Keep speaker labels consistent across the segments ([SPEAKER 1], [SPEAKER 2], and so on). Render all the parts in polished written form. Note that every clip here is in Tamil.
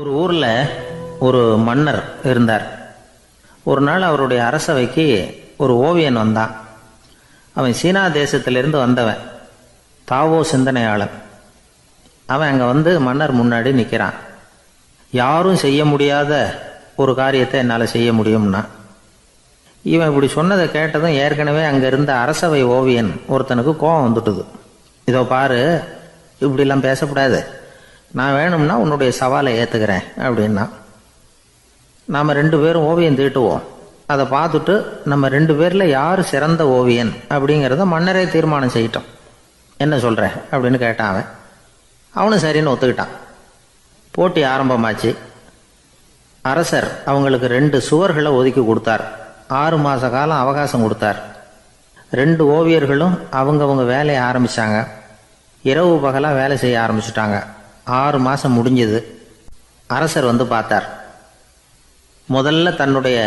[SPEAKER 1] ஒரு ஊரில் ஒரு மன்னர் இருந்தார். ஒரு நாள் அவருடைய அரசவைக்கு ஒரு ஓவியன் வந்தான். அவன் சீனா தேசத்திலிருந்து வந்தவன், தாவோ சிந்தனையாளன். அவன் அங்கே வந்து மன்னர் முன்னாடி நிற்கிறான். யாரும் செய்ய முடியாத ஒரு காரியத்தை என்னால் செய்ய முடியும்னா. இவன் இப்படி சொன்னதை கேட்டதும் ஏற்கனவே அங்கே இருந்த அரசவை ஓவியன் ஒருத்தனுக்கு கோபம் வந்துட்டுது. இதோ பாரு, இப்படிலாம் பேசக்கூடாது, நான் வேணும்னா உன்னுடைய சவாலை ஏற்றுக்கிறேன் அப்படின்னா. நாம் 2 பேரும் ஓவியம் தீட்டுவோம், அதை பார்த்துட்டு நம்ம 2 பேரில் யார் சிறந்த ஓவியன் அப்படிங்கிறத மன்னரே தீர்மானம் செய்யட்டும், என்ன சொல்கிற அப்படின்னு கேட்டான். அவனும் சரின்னு ஒத்துக்கிட்டான். போட்டி ஆரம்பமாச்சு. அரசர் அவங்களுக்கு 2 சுவர்களை ஒதுக்கி கொடுத்தார். 6 மாத காலம் அவகாசம் கொடுத்தார். 2 ஓவியர்களும் அவங்கவுங்க வேலையை ஆரம்பித்தாங்க. இரவு பகலாக வேலை செய்ய ஆரம்பிச்சுட்டாங்க. 6 மாதம் முடிஞ்சது. அரசர் வந்து பார்த்தார். முதல்ல தன்னுடைய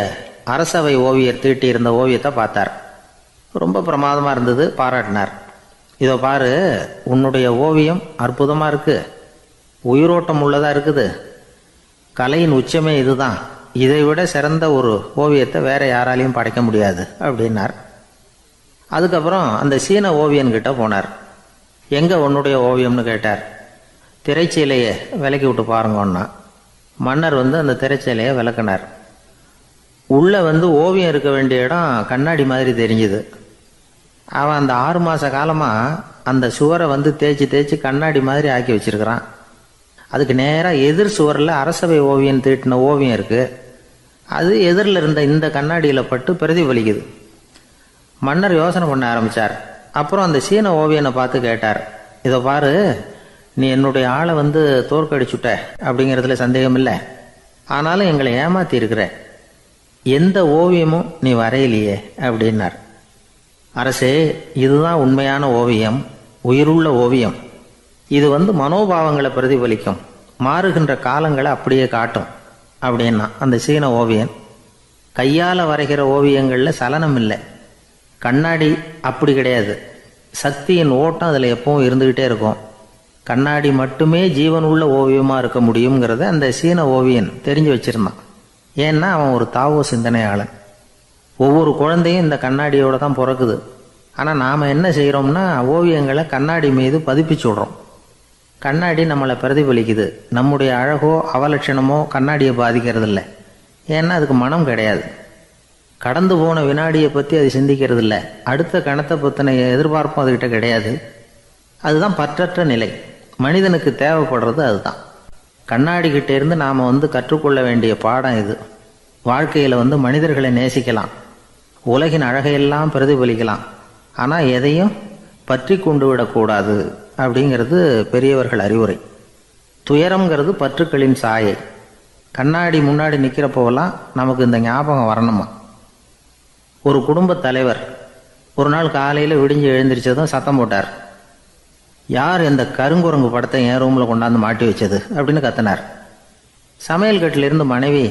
[SPEAKER 1] அரசவை ஓவியர் தீட்டியிருந்த ஓவியத்தை பார்த்தார். ரொம்ப பிரமாதமாக இருந்தது, பாராட்டினார். இதோ பாரு, உன்னுடைய ஓவியம் அற்புதமாக இருக்குது, உயிரோட்டம் உள்ளதாக இருக்குது, கலையின் உச்சமே இதுதான், இதை விட சிறந்த ஒரு ஓவியத்தை வேற யாராலையும் படைக்க முடியாது அப்படின்னார். அதுக்கப்புறம் அந்த சீன ஓவியன்கிட்ட போனார். எங்கே உன்னுடைய ஓவியம்னு கேட்டார். திரைச்சீலையை விலக்கி விட்டு பாருங்கன்னா. மன்னர் வந்து அந்த திரைச்சீலையை விளக்குனார். உள்ளே வந்து ஓவியம் இருக்க வேண்டிய இடம் கண்ணாடி மாதிரி தெரிஞ்சுது. அவன் அந்த 6 மாத காலமாக அந்த சுவரை வந்து தேய்ச்சி தேய்ச்சி கண்ணாடி மாதிரி ஆக்கி வச்சிருக்கிறான். அதுக்கு நேராக எதிர் சுவரில் அரசவை ஓவியம் தீட்டின ஓவியம் இருக்குது. அது எதிரில் இருந்த இந்த கண்ணாடியில் பட்டு பிரதிபலிக்குது. மன்னர் யோசனை பண்ண ஆரம்பித்தார். அப்புறம் அந்த சீன ஓவியனை பார்த்து கேட்டார். இதை பாரு, நீ என்னுடைய ஆளை வந்து தோற்கடிச்சுட்ட அப்படிங்கிறதுல சந்தேகம் இல்லை, ஆனாலும் எங்களை ஏமாத்தி இருக்கிற, எந்த ஓவியமும் நீ வரையிலையே அப்படின்னார். அரசே, இதுதான் உண்மையான ஓவியம், உயிருள்ள ஓவியம். இது வந்து மனோபாவங்களை பிரதிபலிக்கும், மாறுகின்ற காலங்களை அப்படியே காட்டும் அப்படின்னா அந்த சீன ஓவியன். கையால் வரைகிற ஓவியங்களில் சலனம் இல்லை, கண்ணாடி அப்படி கிடையாது, சக்தியின் ஓட்டம் அதில் எப்பவும் இருந்துக்கிட்டே இருக்கும், கண்ணாடி மட்டுமே ஜீவன் உள்ள ஓவியமாக இருக்க முடியுங்கிறத அந்த சீன ஓவியன் தெரிஞ்சு வச்சிருந்தான். ஏன்னா அவன் ஒரு தாவோ சிந்தனையாளன். ஒவ்வொரு குழந்தையும் இந்த கண்ணாடியோடு தான் பிறக்குது. ஆனால் நாம் என்ன செய்கிறோம்னா ஓவியங்களை கண்ணாடி மீது பதிப்பிச்சு விடுறோம். கண்ணாடி நம்மளை பிரதிபலிக்குது. நம்முடைய அழகோ அவலட்சணமோ கண்ணாடியை பாதிக்கிறது இல்லை. ஏன்னா அதுக்கு மனம் கிடையாது. கடந்து போன வினாடியை பற்றி அது சிந்திக்கிறது இல்லை. அடுத்த கணத்தை பற்றின எதிர்பார்ப்பும் அதுகிட்ட கிடையாது. அதுதான் பற்றற்ற நிலை. மனிதனுக்கு தேவைப்படுறது அதுதான். கண்ணாடிக்கிட்ட இருந்து நாம் வந்து கற்றுக்கொள்ள வேண்டிய பாடம் இது. வாழ்க்கையில் வந்து மனிதர்களை நேசிக்கலாம், உலகின் அழகையெல்லாம் பிரதிபலிக்கலாம், ஆனால் எதையும் பற்றி கொண்டு விடக்கூடாது அப்படிங்கிறது பெரியவர்கள் அறிவுரை. துயரம்ங்கிறது பற்றுக்களின் சாயை. கண்ணாடி முன்னாடி நிற்கிறப்போவெல்லாம் நமக்கு இந்த ஞாபகம் வரணுமா. ஒரு குடும்ப தலைவர் ஒரு நாள் காலையில் விடிஞ்சு எழுந்திரிச்சதும் சத்தம் போட்டார். யார் இந்த கருங்குரங்கு படத்தை என் ரூமில் கொண்டாந்து மாட்டி வச்சது அப்படின்னு கத்தினார். சமையல் கட்டிலிருந்து மனைவி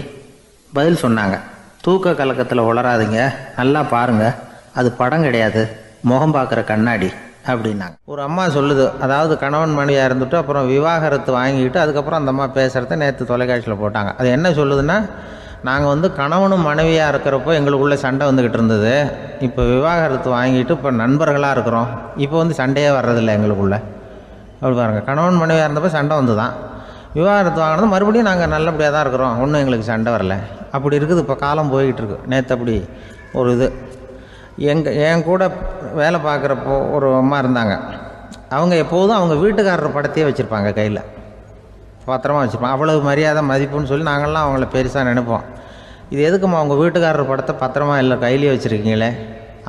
[SPEAKER 1] பதில் சொன்னாங்க. தூக்க கலக்கத்தில் உளராதிங்க, நல்லா பாருங்க, அது படம் கிடையாது, முகம் பார்க்குற கண்ணாடி அப்படின்னாங்க. ஒரு அம்மா சொல்லுது, அதாவது கணவன் மனைவியாக இருந்துட்டு அப்புறம் விவாகரத்து வாங்கிட்டு அதுக்கப்புறம் அந்த அம்மா பேசுகிறத நேற்று தொலைக்காட்சியில் போட்டாங்க. அது என்ன சொல்லுதுன்னா, நாங்கள் வந்து கணவனும் மனைவியாக இருக்கிறப்போ எங்களுக்குள்ளே சண்டை வந்துக்கிட்டு இருந்தது, இப்போ விவாகரத்து வாங்கிட்டு இப்போ நண்பர்களாக இருக்கிறோம், இப்போ வந்து சண்டையே வர்றதில்லை எங்களுக்குள்ளே. அப்படி பாருங்கள், கணவன் மனைவியாக இருந்தப்போ சண்டை வந்து தான், விவாகரத்து வாங்கினது மறுபடியும் நாங்கள் நல்லபடியாக தான் இருக்கிறோம், ஒன்றும் எங்களுக்கு சண்டை வரல. அப்படி இருக்குது இப்போ காலம் போய்கிட்டு இருக்கு. நேற்று அப்படி ஒரு இது என் கூட வேலை பார்க்குறப்போ ஒரு அம்மா இருந்தாங்க. அவங்க எப்போதும் அவங்க வீட்டுக்காரர் படத்தையே வச்சுருப்பாங்க, கையில் பத்திரமா வச்சுருப்பாங்க. அவ்வளவு மரியாதை மதிப்புன்னு சொல்லி நாங்கள்லாம் அவங்கள பெருசாக நினைப்போம். இது எதுக்குமா அவங்க வீட்டுக்காரர் படத்தை பத்திரமா இல்லை கையிலே வச்சுருக்கீங்களே,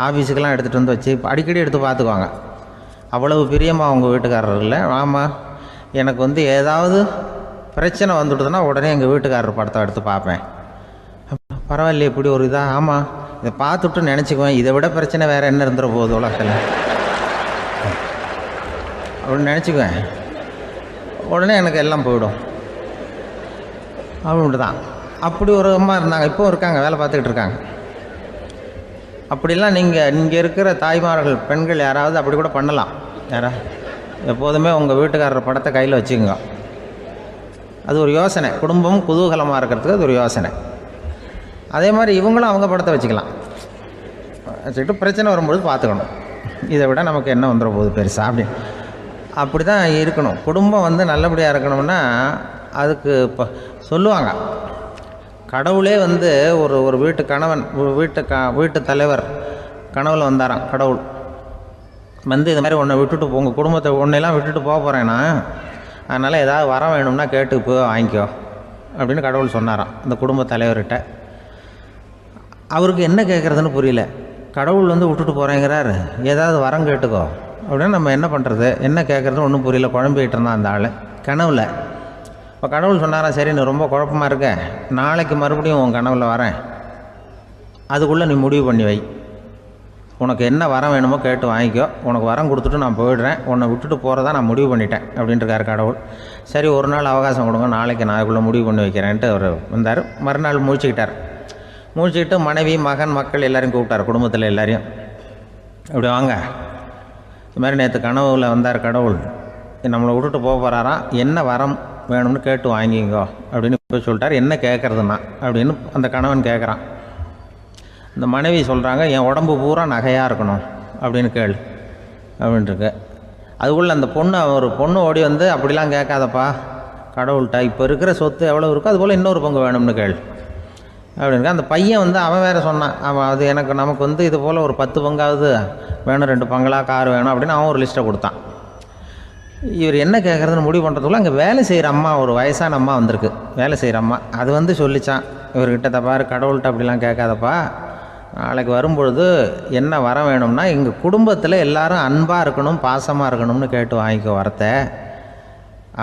[SPEAKER 1] ஆஃபீஸுக்கெல்லாம் எடுத்துகிட்டு வந்து வச்சு அடிக்கடி எடுத்து பார்த்துக்குவாங்க. அவ்வளவு பிரியமாக அவங்க வீட்டுக்காரர் இல்லை. ஆமாம், எனக்கு வந்து ஏதாவது பிரச்சனை வந்துவிடுதுன்னா உடனே எங்கள் வீட்டுக்காரர் படத்தை எடுத்து பார்ப்பேன். பரவாயில்லையே, இப்படி ஒரு இதாக. ஆமாம், இதை பார்த்துட்டு நினச்சிக்குவேன், இதை விட பிரச்சனை வேறு என்ன இருந்துட போகுது உலகத்தில் அப்படின்னு நினச்சிக்குவேன். உடனே எனக்கு எல்லாம் போயிடும் அப்படின்ட்டு தான். அப்படி ஒரு அம்மா இருந்தாங்க, இப்போ இருக்காங்க, வேலை பார்த்துக்கிட்டு இருக்காங்க. அப்படிலாம் நீங்கள் இருக்கிற தாய்மார்கள் பெண்கள் யாராவது அப்படி கூட பண்ணலாம். எப்போதுமே உங்கள் வீட்டுக்காரர் படத்தை கையில் வச்சுக்கோங்க. அது ஒரு யோசனை, குடும்பம் குதூகலமாக இருக்கிறதுக்கு அது ஒரு யோசனை. அதே மாதிரி இவங்களும் அவங்க படத்தை வச்சுக்கலாம், வச்சுக்கிட்டு பிரச்சனை வரும்பொழுது பார்த்துக்கணும், இதை விட நமக்கு என்ன வந்துட போகுது பெருசாக அப்படின்னு. அப்படி தான் இருக்கணும். குடும்பம் வந்து நல்லபடியாக இருக்கணும்னா அதுக்கு இப்போ சொல்லுவாங்க, கடவுளே வந்து ஒரு வீட்டு கணவன் வீட்டு தலைவர் கனவுல வந்தாராம். கடவுள் வந்து இது மாதிரி உன்னை விட்டுட்டு உங்கள் குடும்பத்தை உன்னையெல்லாம் விட்டுட்டு போக போகிறேன்னா, அதனால் ஏதாவது வரம் வேணும்னா கேட்டு போய் வாங்கிக்கோ அப்படின்னு கடவுள் சொன்னாராம் இந்த குடும்ப தலைவர்கிட்ட. அவருக்கு என்ன கேட்குறதுன்னு புரியல. கடவுள் வந்து விட்டுட்டு போகிறேங்கிறாரு, ஏதாவது வரம் கேட்டுக்கோ அப்படின்னு நம்ம என்ன பண்ணுறது, என்ன கேட்குறதுன்னு ஒன்றும் புரியல. குழம்பிக்கிட்டு இருந்தான் அந்த ஆள் கனவுல. இப்போ கடவுள் சொன்னாரா, சரி நீ ரொம்ப குழப்பமாக இருக்க, நாளைக்கு மறுபடியும் உன் கனவுல வரேன், அதுக்குள்ளே நீ முடிவு பண்ணி வை, உனக்கு என்ன வரம் வேணுமோ கேட்டு வாங்கிக்கோ, உனக்கு வரம் கொடுத்துட்டு நான் போயிடுறேன், உன்னை விட்டுட்டு போகிறதா நான் முடிவு பண்ணிட்டேன் அப்படின்ட்டுருக்காரு கடவுள். சரி ஒரு நாள் அவகாசம் கொடுங்க, நாளைக்கு நான் அதுக்குள்ளே முடிவு பண்ணி வைக்கிறேன்ட்டு அவர் வந்தார். மறுநாள் முழிச்சுக்கிட்டு மனைவி மகன் மக்கள் எல்லோரையும் கூப்பிட்டார், குடும்பத்தில் எல்லாரையும். இப்படி வாங்க, இது மாதிரி நேற்று கனவுல வந்தார் கடவுள், நம்மளை விட்டுட்டு போக போகிறாராம், என்ன வரம் வேணும்னு கேட்டு வாங்கிங்கோ அப்படின்னு போய் சொல்லிட்டார். என்ன கேட்குறதுன்னா அப்படின்னு அந்த கணவன் கேட்குறான். இந்த மனைவி சொல்கிறாங்க, என் உடம்பு பூரா நகையாக இருக்கணும் அப்படின்னு கேளு அப்படின்ட்டுருக்கு. அதுக்குள்ளே அந்த ஒரு பொண்ணு ஓடி வந்து, அப்படிலாம் கேட்காதப்பா கடவுள்கிட்ட, இப்போ இருக்கிற சொத்து எவ்வளோ இருக்கோ அதுபோல் இன்னொரு பங்கு வேணும்னு கேளு அப்படின்னு. அந்த பையன் வந்து அவன் வேறு சொன்னான், அவன் அது நமக்கு வந்து இது போல் ஒரு 10 பங்காவது வேணும், 2 பங்களா கார் வேணும் அப்படின்னு அவன் ஒரு லிஸ்ட்டை கொடுத்தான். இவர் என்ன கேட்குறதுன்னு முடிவு பண்ணுறதுக்குள்ள அங்கே வேலை செய்கிற அம்மா, ஒரு வயசான அம்மா வந்திருக்கு, வேலை செய்கிற அம்மா. அது வந்து சொல்லித்தான் இவர்கிட்ட, தப்பாரு கடவுள்கிட்ட அப்படிலாம் கேட்காதப்பா, நாளைக்கு வரும்பொழுது என்ன வர வேணும்னா எங்கள் குடும்பத்தில் எல்லாரும் அன்பாக இருக்கணும் பாசமாக இருக்கணும்னு கேட்டு வாங்கிக்கோ வரத்தை,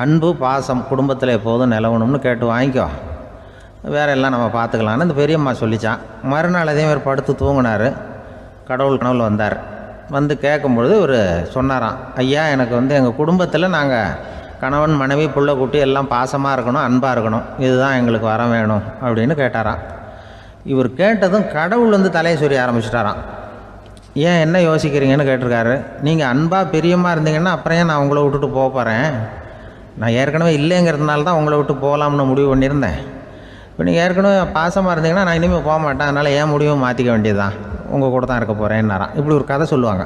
[SPEAKER 1] அன்பு பாசம் குடும்பத்தில் எப்போதும் நிலவணும்னு கேட்டு வாங்கிக்கோ, வேற எல்லாம் நம்ம பார்த்துக்கலான்னு இந்த பெரியம்மா சொல்லித்தான். மறுநாள் அதே மாதிரி படுத்து தூங்கினார். கடவுள் கனவுல வந்தார். வந்து கேட்கும்பொழுது இவர் சொன்னாராம், ஐயா எனக்கு வந்து எங்கள் குடும்பத்தில் நாங்கள் கணவன் மனைவி புள்ள குட்டி எல்லாம் பாசமாக இருக்கணும் அன்பாக இருக்கணும், இதுதான் எங்களுக்கு வர வேணும் அப்படின்னு கேட்டாராம். இவர் கேட்டதும் கடவுள் வந்து தலையை சொரிய ஆரம்பிச்சிட்டாராம். ஏன் என்ன யோசிக்கிறீங்கன்னு கேட்டிருக்காரு. நீங்கள் அன்பாக பிரியமாக இருந்தீங்கன்னா அப்புறம் ஏன் நான் உங்களை விட்டுட்டு போக போகிறேன், நான் ஏற்கனவே இல்லைங்கிறதுனால தான் உங்களை விட்டு போகலாம்னு முடிவு பண்ணியிருந்தேன். இப்போ நீங்கள் ஏற்கனவே பாசமாக இருந்தீங்கன்னா நான் இனிமேல் போக மாட்டேன், அதனால் ஏன் முடிவும் மாற்றிக்க வேண்டியதுதான், உங்கள் கூட தான் இருக்க போகிறேன்னாராம். இப்படி ஒரு கதை சொல்லுவாங்க.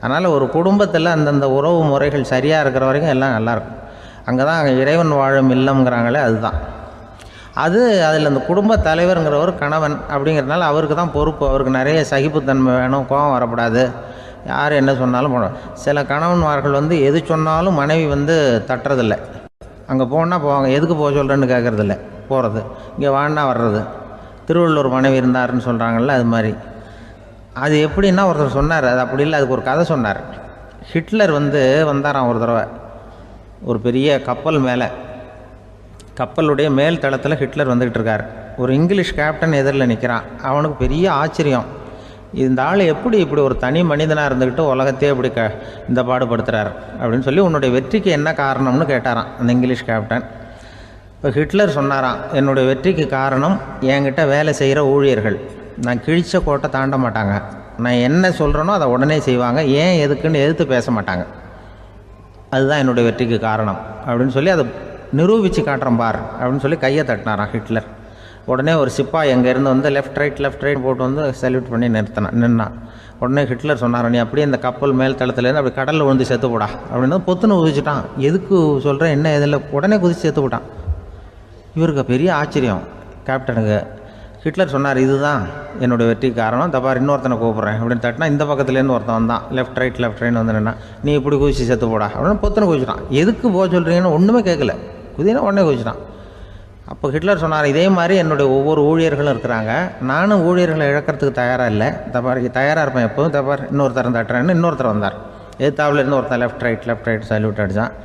[SPEAKER 1] அதனால் ஒரு குடும்பத்தில் அந்தந்த உறவு முறைகள் சரியாக இருக்கிற வரைக்கும் எல்லாம் நல்லாயிருக்கும். அங்கே தான் இறைவன் வாழும் இல்லம்ங்கிறாங்களே, அதுதான் அது. அதில் அந்த குடும்ப தலைவருங்கிறவர் கணவன் அப்படிங்கிறதுனால அவருக்கு தான் பொறுப்பு. அவருக்கு நிறைய சகிப்புத்தன்மை வேணும், கோபம் வரக்கூடாது, யார் என்ன சொன்னாலும் போகணும். சில கணவன்மார்கள் வந்து எது சொன்னாலும் மனைவி வந்து தட்டுறதில்லை, அங்கே போனால் போவாங்க, எதுக்கு போக சொல்கிறேன்னு கேட்குறதில்ல, போகிறது, இங்கே வான்னா வர்றது. திருவள்ளுவர் மனைவி இருந்தாருன்னு சொல்கிறாங்கல்ல, அது மாதிரி. அது எப்படின்னா ஒருத்தர் சொன்னார், அது அப்படி இல்லை, அதுக்கு ஒரு கதை சொன்னார். ஹிட்லர் வந்து வந்தாராம் ஒரு தடவை, ஒரு பெரிய கப்பல் மேலே, கப்பலுடைய மேல் தளத்தில் ஹிட்லர் வந்துக்கிட்டு இருக்கார். ஒரு இங்கிலீஷ் கேப்டன் எதிரில் நிற்கிறான். அவனுக்கு பெரிய ஆச்சரியம், இந்த ஆள் எப்படி இப்படி ஒரு தனி மனிதனாக இருந்துக்கிட்டு உலகத்தையே இப்படி இந்த பாடுபடுத்துகிறார் அப்படின்னு சொல்லி, உன்னுடைய வெற்றிக்கு என்ன காரணம்னு கேட்டாராம் அந்த இங்கிலீஷ் கேப்டன். இப்போ ஹிட்லர் சொன்னாராம், என்னுடைய வெற்றிக்கு காரணம் என்கிட்ட வேலை செய்கிற ஊழியர்கள், நான் கிழிச்ச கோட்டை தாண்ட மாட்டாங்க, நான் என்ன சொல்கிறேனோ அதை உடனே செய்வாங்க, ஏன் எதுக்குன்னு எதிர்த்து பேச மாட்டாங்க, அதுதான் என்னுடைய வெற்றிக்கு காரணம் அப்படின்னு சொல்லி அதை நிரூபித்து காட்டுறேன் பார் அப்படின்னு சொல்லி கையை தட்டினாராம் ஹிட்லர். உடனே ஒரு சிப்பாய் எங்கேருந்து வந்து லெஃப்ட் ரைட் போட்டு வந்து சல்யூட் பண்ணி நின்னான். உடனே ஹிட்லர் சொன்னார், நீ அப்படியே இந்த கப்பல் மேல் தளத்துலேருந்து அப்படி கடலில் விழுந்து செத்து போடா அப்படின்னு பொத்துன்னு குதிச்சுட்டான். எதுக்கு சொல்கிறேன் என்ன இதில், உடனே குதிச்சு செத்து போட்டான். இவருக்கு பெரிய ஆச்சரியம் கேப்டனுக்கு. ஹிட்லர் சொன்னார், இதுதான் என்னுடைய வெற்றிக்கு காரணம், தப்பார் இன்னொருத்தனை கூப்பிட்றேன் அப்படின்னு தட்டினா இந்த பக்கத்துலேருந்து ஒருத்தன் வந்தான், லெஃப்ட் ரைட் வந்து நின்னா, நீ இப்படி குதிச்சு செத்து போடா அப்படின்னு பொத்துன்னு குதிச்சுட்டான். எதுக்கு போக சொல்கிறீங்கன்னு ஒன்றுமே கேட்கல, குதினா உடனே குதிச்சுட்டான். அப்போ ஹிட்லர் சொன்னார், இதே மாதிரி என்னுடைய ஒவ்வொரு ஊழியர்களும் இருக்கிறாங்க, நானும் ஊழியர்களை இழக்கிறதுக்கு தயாராக இல்லை, தப்பார் தயாராக இருப்பேன் எப்போதும், தப்பார் இன்னொருத்தரன் தட்டுறேன்னு இன்னொருத்தர் வந்தார். எதிர்த்தாவிலேருந்து ஒருத்தன் லெஃப்ட் ரைட் சல்யூட் அடித்தான்.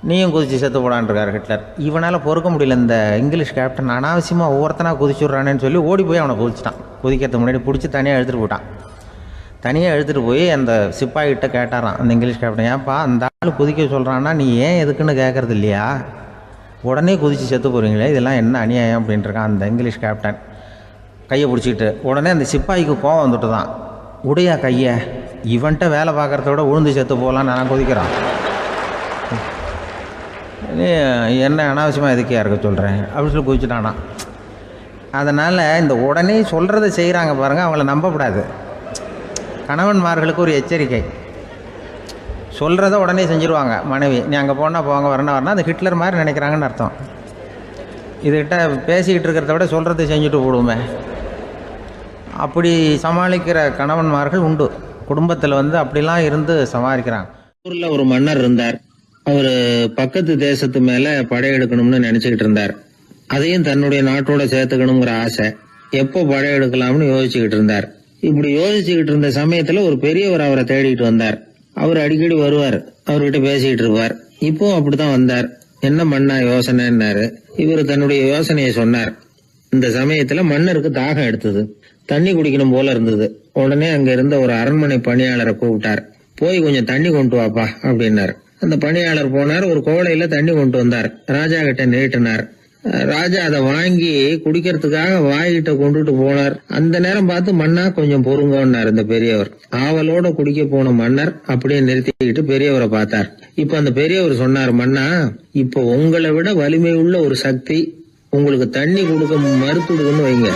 [SPEAKER 1] நீயும் குதிச்சு செத்து போடான்ருக்கார் ஹிட்லர். இவனால் பொறுக்க முடியல, இந்த இங்கிலீஷ் கேப்டன் அனாவசியமாக ஒவ்வொருத்தனாக குதிச்சுட்றானேன்னு சொல்லி ஓடி போய் அவனை குதிச்சிட்டான். குதிக்கிறதுக்கு முன்னாடி பிடிச்சி தனியாக எழுத்துட்டு போட்டான். தனியாக எழுத்துட்டு போய் அந்த சிப்பாய்கிட்ட கேட்டாரான் அந்த இங்கிலீஷ் கேப்டன், ஏன்ப்பா அந்த ஆள் குதிக்க சொல்கிறான்னா நீ ஏன் எதுக்குன்னு கேட்குறது இல்லையா, உடனே குதித்து செத்து போகிறீங்களே, இதெல்லாம் என்ன அநியாயம் அப்படின்ட்டுருக்கான் அந்த இங்கிலீஷ் கேப்டன் கையை பிடிச்சிக்கிட்டு. உடனே அந்த சிப்பாய்க்கு கோவம் வந்துட்டு தான், உடையா கையை, இவன்ட்ட வேலை பார்க்குறத விட உழுந்து செத்து போகலான்னு நான் குதிக்கிறான். நீ என்ன அனாவசியமாக எதுக்கியா இருக்க சொல்கிறேன் அப்படின்னு சொல்லி குதிச்சுட்டானா. அதனால் இந்த உடனே சொல்கிறத செய்கிறாங்க பாருங்கள், அவங்கள நம்பக்கூடாது. கணவன்மார்களுக்கு ஒரு எச்சரிக்கை. சொல்கிறத உடனே செஞ்சுருவாங்க மனைவி. நீ அங்கே போனால் போங்க, வரணும் அது ஹிட்லர் மாதிரி நினைக்கிறாங்கன்னு அர்த்தம். இதுகிட்ட பேசிக்கிட்டு இருக்கிறத விட சொல்கிறத செஞ்சுட்டு போடுவோமே. அப்படி சமாளிக்கிற கணவன்மார்கள் உண்டு. குடும்பத்தில் அப்படிலாம் இருந்து சமாளிக்கிறாங்க. ஊரில் ஒரு மன்னர் இருந்தார். அவர் பக்கத்து தேசத்து மேலே படையெடுக்கணும்னு நினச்சிக்கிட்டு இருந்தார். அதையும் தன்னுடைய நாட்டோட சேர்த்துக்கணுங்கிற ஆசை. எப்போ படையெடுக்கலாம்னு யோசிச்சுக்கிட்டு இருந்தார். இப்படி யோசிச்சுக்கிட்டு இருந்த சமயத்தில் ஒரு பெரியவர் அவரை தேடிட்டு வந்தார். அவர் அடிக்கடி வருவார், அவர்கிட்ட பேசிக்கிட்டு இருப்பார். இப்போ அப்படித்தான் வந்தார். என்ன மன்னா யோசனைன்னாரு. இவர் தன்னுடைய யோசனையை சொன்னார். இந்த சமயத்துல மன்னருக்கு தாகம் எடுத்தது, தண்ணி குடிக்கணும் போல இருந்தது. உடனே அங்க இருந்த ஒரு அரண்மனை பணியாளரை கூப்பிட்டார். போய் கொஞ்சம் தண்ணி கொண்டு வாப்பா அப்படின்னார். அந்த பணியாளர் போனார், ஒரு கோலையில தண்ணி கொண்டு வந்தார். ராஜா கிட்ட நீட்டினார். ராஜா அதை வாங்கி குடிக்கிறதுக்காக வாய்கிட்ட கொண்டுட்டு போனார். அந்த நேரம் பார்த்து மன்னா கொஞ்சம் பொறுங்கன்னார் இந்த பெரியவர். ஆவலோட குடிக்க போன மன்னர் அப்படியே நிறுத்திக்கிட்டு பெரியவரை பார்த்தார். இப்ப அந்த பெரியவர் சொன்னார், மன்னா இப்ப உங்களை விட வலிமை உள்ள ஒரு சக்தி உங்களுக்கு தண்ணி கொடுக்க மறுத்துடுதுன்னு வைங்க,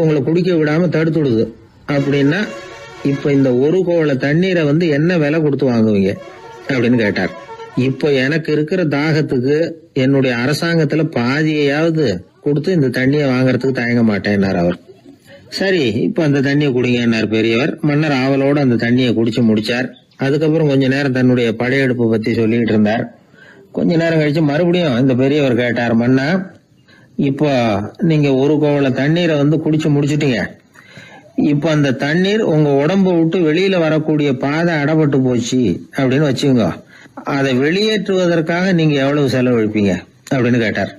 [SPEAKER 1] உங்களை குடிக்க விடாம தடுத்துடுது அப்படின்னா இப்ப இந்த ஒரு கோவள தண்ணீரை என்ன விலை கொடுத்து வாங்குவீங்க அப்படின்னு கேட்டார். இப்ப எனக்கு இருக்கிற தாகத்துக்கு என்னுடைய அரசாங்கத்துல பாதியையாவது கொடுத்து இந்த தண்ணியை வாங்கறதுக்கு தயங்க மாட்டேன்னார் அவர். சரி, இப்ப அந்த தண்ணியை குடிங்கன்னார் பெரியவர். மன்னர் ஆவலோட அந்த தண்ணியை குடிச்சு முடிச்சார். அதுக்கப்புறம் கொஞ்ச நேரம் தன்னுடைய படையெடுப்பு பத்தி சொல்லிட்டு இருந்தார். கொஞ்ச நேரம் கழிச்சு மறுபடியும் இந்த பெரியவர் கேட்டார், மன்னா இப்போ நீங்க ஒரு கோவள தண்ணீரை குடிச்சு முடிச்சுட்டீங்க. இப்ப அந்த தண்ணீர் உங்க உடம்பு விட்டு வெளியில வரக்கூடிய பாதை அடப்பட்டு போச்சு அப்படின்னு வச்சுங்க, அதை வெளியேற்றுவதற்காக நீங்க எவ்வளவு செலவழிப்பீங்க அப்படின்னு கேட்டார்.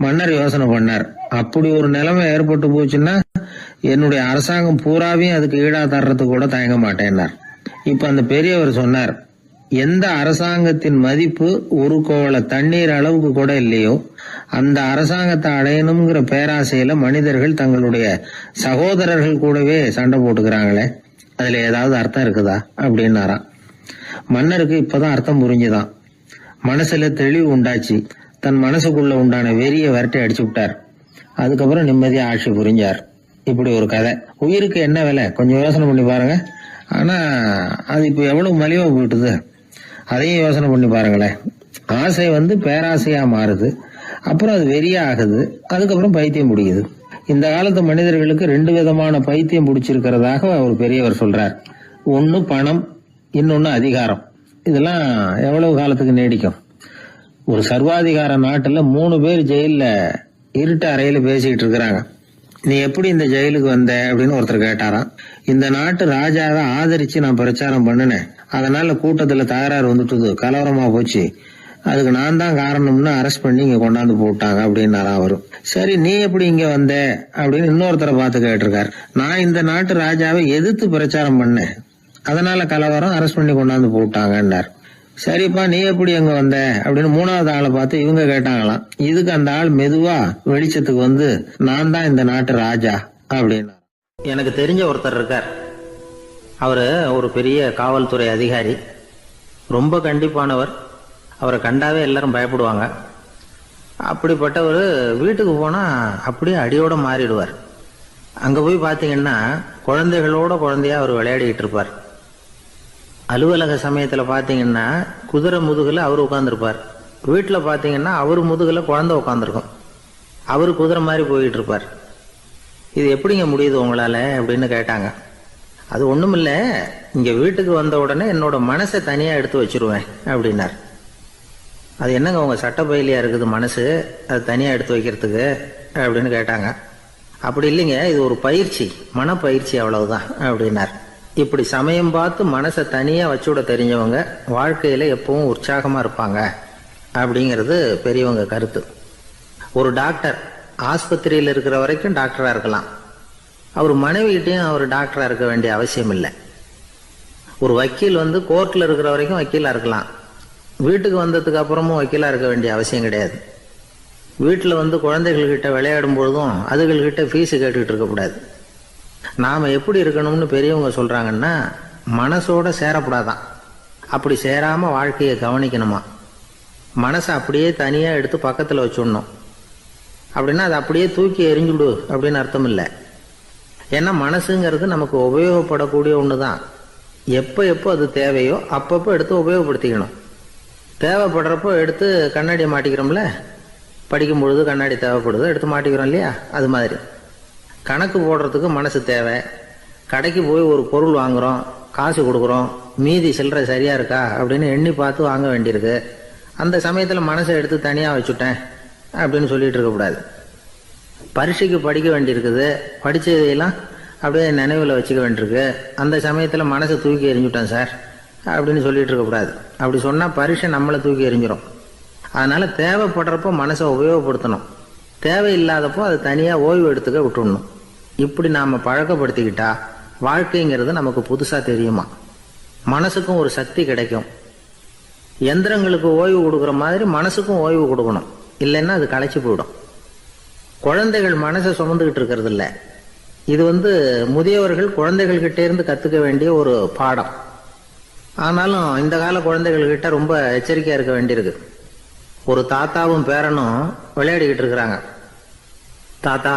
[SPEAKER 1] மன்னர் யோசனை பண்ணார். அப்படி ஒரு நிலைமை ஏற்பட்டு போச்சுன்னா என்னுடைய அரசாங்கம் பூராவையும் அதுக்கு ஈடா தர்றதுக்கு கூட தயங்க மாட்டேன்னார். இப்ப அந்த பெரியவர் சொன்னார், எந்த அரசாங்கத்தின் மதிப்பு ஒரு கோவள தண்ணீர் அளவுக்கு கூட இல்லையோ அந்த அரசாங்கத்தை அடையணுங்கிற பேராசையில மனிதர்கள் தங்களுடைய சகோதரர்கள் கூடவே சண்டை போட்டுக்கிறாங்களே, அதுல ஏதாவது அர்த்தம் இருக்குதா அப்படின்னாராம். மன்னருக்கு இப்பதான் அர்த்தம் புரிஞ்சுதான். மனசுல தெளிவு உண்டாச்சு. தன் மனசுக்குள்ள உண்டான வெறிய விரட்டி அடிச்சு விட்டார். அதுக்கப்புறம் நிம்மதியா ஆட்சி புரிஞ்சார். இப்படி ஒரு கதை. உயிருக்கு என்ன விலை கொஞ்சம் யோசனை பண்ணி பாருங்க. ஆனா அது இப்ப எவ்வளவு மலிவா போயிட்டுது, அதையும் யோசனை பண்ணி பாருங்களேன். ஆசை பேராசையா மாறுது, அப்புறம் அது வெறியா ஆகுது, அதுக்கப்புறம் பைத்தியம் பிடிக்குது. இந்த காலத்து மனிதர்களுக்கு 2 விதமான பைத்தியம் பிடிச்சிருக்கிறதாக ஒரு பெரியவர் சொல்றார். ஒன்னு பணம், இன்னொன்னு அதிகாரம். இதெல்லாம் எவ்வளவு காலத்துக்கு நீடிக்கும்? ஒரு சர்வாதிகார நாட்டுல 3 பேர் ஜெயில இருட்டு அறையில பேசிக்கிட்டு இருக்கிறாங்க. நீ எப்படி இந்த ஜெயிலுக்கு வந்த அப்படின்னு ஒருத்தர் கேட்டாராம். இந்த நாட்டு ராஜாவை ஆதரிச்சு நான் பிரச்சாரம் பண்ணினேன், அதனால கூட்டத்துல தகராறு வந்துட்டுது, கலவரமா போச்சு, அதுக்கு நான் தான் காரணம்னு அரெஸ்ட் பண்ணி இங்க கொண்டாந்து போட்டாங்க அப்படின்னாராம் அவரு. சரி, நீ எப்படி இங்க வந்த அப்படின்னு இன்னொருத்தரை பார்த்து கேட்டிருக்காரு. நான் இந்த நாட்டு ராஜாவை எதிர்த்து பிரச்சாரம் பண்ணேன், அதனால கலவரம், அரெஸ்ட் பண்ணி கொண்டாந்து போட்டாங்கன்னார். சரிப்பா, நீ எப்படி அங்க வந்த அப்படின்னு 3வது ஆளை பார்த்து இவங்க கேட்டாங்களாம். இதுக்கு அந்த ஆள் மெதுவா வெளிச்சத்துக்கு நான் தான் இந்த நாட்டு ராஜா அப்படின்னா. எனக்கு தெரிஞ்ச ஒருத்தர் இருக்கார். அவரு ஒரு பெரிய காவல்துறை அதிகாரி, ரொம்ப கண்டிப்பானவர். அவரை கண்டாவே எல்லாரும் பயப்படுவாங்க. அப்படிப்பட்டவர் வீட்டுக்கு போனா அப்படியே அடியோட மாறிடுவார். அங்க போய் பாத்தீங்கன்னா குழந்தைகளோட குழந்தையா அவர் விளையாடிட்டு இருப்பார். அலுவலக சமயத்துல பாத்தீங்கன்னா குதிரை முதுகுல அவர் உட்காந்துருப்பார். வீட்டுல பாத்தீங்கன்னா அவர் முதுகுல குழந்தை உட்காந்துருக்கும். அவரு குதிரை மாதிரி போயிட்டு இருப்பார். இது எப்படிங்க முடியுது உங்களால அப்படின்னு கேட்டாங்க. அது ஒண்ணுமில்ல, இங்க வீட்டுக்கு வந்த உடனே என்னோட மனசை தனியா எடுத்து வச்சிருவேன் அப்படின்னார். அது என்னங்க உங்க சட்டப்பயிலியா இருக்குது மனசு, அது தனியா எடுத்து வைக்கிறதுக்கு அப்படின்னு கேட்டாங்க. அப்படி இல்லைங்க, இது ஒரு பயிற்சி, மனப்பயிற்சி, அவ்வளவுதான் அப்படின்னார். இப்படி சமயம் பார்த்து மனசை தனியா வச்சுவிட தெரிஞ்சவங்க வாழ்க்கையில எப்பவும் உற்சாகமா இருப்பாங்க அப்படிங்கிறது பெரியவங்க கருத்து. ஒரு டாக்டர் ஆஸ்பத்திரியில் இருக்கிற வரைக்கும் டாக்டரா இருக்கலாம், அவர் மனைவிகிட்டையும் அவர் டாக்டரா இருக்க வேண்டிய அவசியம் இல்லை. ஒரு வக்கீல் கோர்ட்ல இருக்கிற வரைக்கும் வக்கீலா இருக்கலாம், வீட்டுக்கு வந்ததுக்கு அப்புறமும் வக்கீலா இருக்க வேண்டிய அவசியம் கிடையாது. வீட்டில் குழந்தைகள்கிட்ட விளையாடும் பொழுதும் அதுகள்கிட்ட ஃபீஸு கேட்டுக்கிட்டு இருக்கக்கூடாது. நாம எப்படி இருக்கணும்னு பெரியவங்க சொல்றாங்கன்னா, மனசோட சேரக்கூடாதான், அப்படி சேராம வாழ்க்கையை கவனிக்கணுமா. மனசை அப்படியே தனியாக எடுத்து பக்கத்தில் வச்சுடணும். அப்படின்னா அதை அப்படியே தூக்கி எறிஞ்சுடு அப்படின்னு அர்த்தம் இல்லை. ஏன்னா மனசுங்கிறது நமக்கு உபயோகப்படக்கூடிய ஒன்று தான். எப்போ எப்போ அது தேவையோ அப்பப்போ எடுத்து உபயோகப்படுத்திக்கணும். தேவைப்படுறப்போ எடுத்து கண்ணாடியை மாட்டிக்கிறோம்ல, படிக்கும் பொழுது கண்ணாடி தேவைப்படுது எடுத்து மாட்டிக்கிறோம் இல்லையா, அது மாதிரி கணக்கு போடுறதுக்கு மனசு தேவை. கடைக்கு போய் ஒரு பொருள் வாங்குகிறோம், காசு கொடுக்குறோம், மீதி சில்லறை சரியாக இருக்கா அப்படின்னு எண்ணி பார்த்து வாங்க வேண்டியிருக்கு. அந்த சமயத்தில் மனசை எடுத்து தனியாக வச்சுட்டேன் அப்படின்னு சொல்லிகிட்டு இருக்கக்கூடாது. பரீட்சைக்கு படிக்க வேண்டியிருக்குது, படித்ததையெல்லாம் அப்படியே நினைவில் வச்சுக்க வேண்டியிருக்கு. அந்த சமயத்தில் மனசை தூக்கி எறிஞ்சுட்டேன் சார் அப்படின்னு சொல்லிகிட்டு இருக்கக்கூடாது. அப்படி சொன்னால் பரீட்சை நம்மளை தூக்கி எறிஞ்சிடும். அதனால் தேவைப்படுறப்போ மனசை உபயோகப்படுத்தணும், தேவையில்லாதப்போ அதை தனியாக ஓய்வு எடுத்துக்க விட்டுடணும். இப்படி நாம் பழக்கப்படுத்திக்கிட்டா வாழ்க்கைங்கிறது நமக்கு புதுசாக தெரியுமா. மனசுக்கும் ஒரு சக்தி கிடைக்கும். எந்திரங்களுக்கு ஓய்வு கொடுக்குற மாதிரி மனசுக்கும் ஓய்வு கொடுக்கணும், இல்லைன்னா அது களைச்சி போயிடும். குழந்தைகள் மனசை சுமந்துக்கிட்டு இருக்கிறது இல்லை. இது முதியவர்கள் குழந்தைகள்கிட்ட இருந்து கற்றுக்க வேண்டிய ஒரு பாடம். ஆனாலும் இந்த கால குழந்தைகள்கிட்ட ரொம்ப எச்சரிக்கையாக இருக்க வேண்டியிருக்கு. ஒரு தாத்தாவும் பேரனும் விளையாடிக்கிட்டு இருக்கிறாங்க. தாத்தா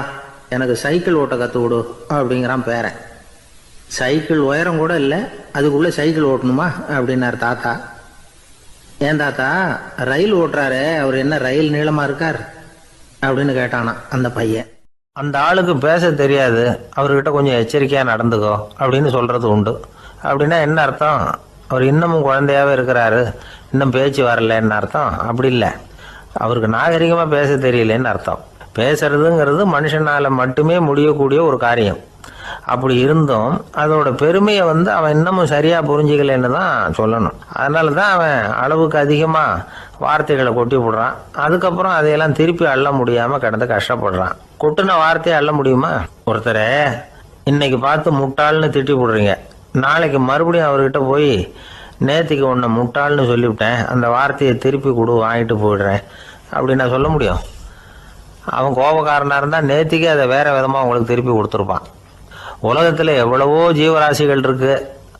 [SPEAKER 1] எனக்கு சைக்கிள் ஓட்ட கற்றுக் கொடு அப்படிங்கிறான் பேரன். சைக்கிள் உயரம் கூட இல்லை, அதுக்குள்ளே சைக்கிள் ஓட்டணுமா அப்படின்னார் தாத்தா. ஏன் தாத்தா, ரயில் ஓட்டுறாரு, அவர் என்ன ரயில் நீளமாக இருக்கார் அப்படின்னு கேட்டானா அந்த பையன். அந்த ஆளுக்கு பேச தெரியாது, அவர்கிட்ட கொஞ்சம் எச்சரிக்கையாக நடந்துக்கோ அப்படின்னு சொல்கிறது உண்டு. அப்படின்னா என்ன அர்த்தம்? அவர் இன்னமும் குழந்தையாகவே இருக்கிறாரு, இன்னும் பேச்சு வரலன்னு அர்த்தம்? அப்படி இல்லை, அவருக்கு நாகரிகமாக பேச தெரியலன்னு அர்த்தம். பேசுறதுங்கிறது மனுஷனால் மட்டுமே முடியக்கூடிய ஒரு காரியம். அப்படி இருந்தும் அதோட பெருமையை அவன் இன்னமும் சரியாக புரிஞ்சிக்கலன்னு தான் சொல்லணும். அதனால தான் அவன் அளவுக்கு அதிகமாக வார்த்தைகளை கொட்டி விடுறான். அதுக்கப்புறம் அதையெல்லாம் திருப்பி அள்ள முடியாமல் கிடந்து கஷ்டப்படுறான். கொட்டின வார்த்தையை அள்ள முடியுமா? ஒருத்தரை இன்னைக்கு பார்த்து முட்டாள்னு திட்டி விடுறீங்க, நாளைக்கு மறுபடியும் அவர்கிட்ட போய் நேற்றுக்கு உன்னை முட்டாள்னு சொல்லிவிட்டேன், அந்த வார்த்தையை திருப்பி கொடு வாங்கிட்டு போயிடுறேன் அப்படின்னு நான் சொல்ல முடியும்? அவன் கோபக்காரனாக இருந்தால் நேற்றுக்கே அதை வேறு விதமாக உங்களுக்கு திருப்பி கொடுத்துருப்பான். உலகத்தில் எவ்வளவோ ஜீவராசிகள் இருக்குது,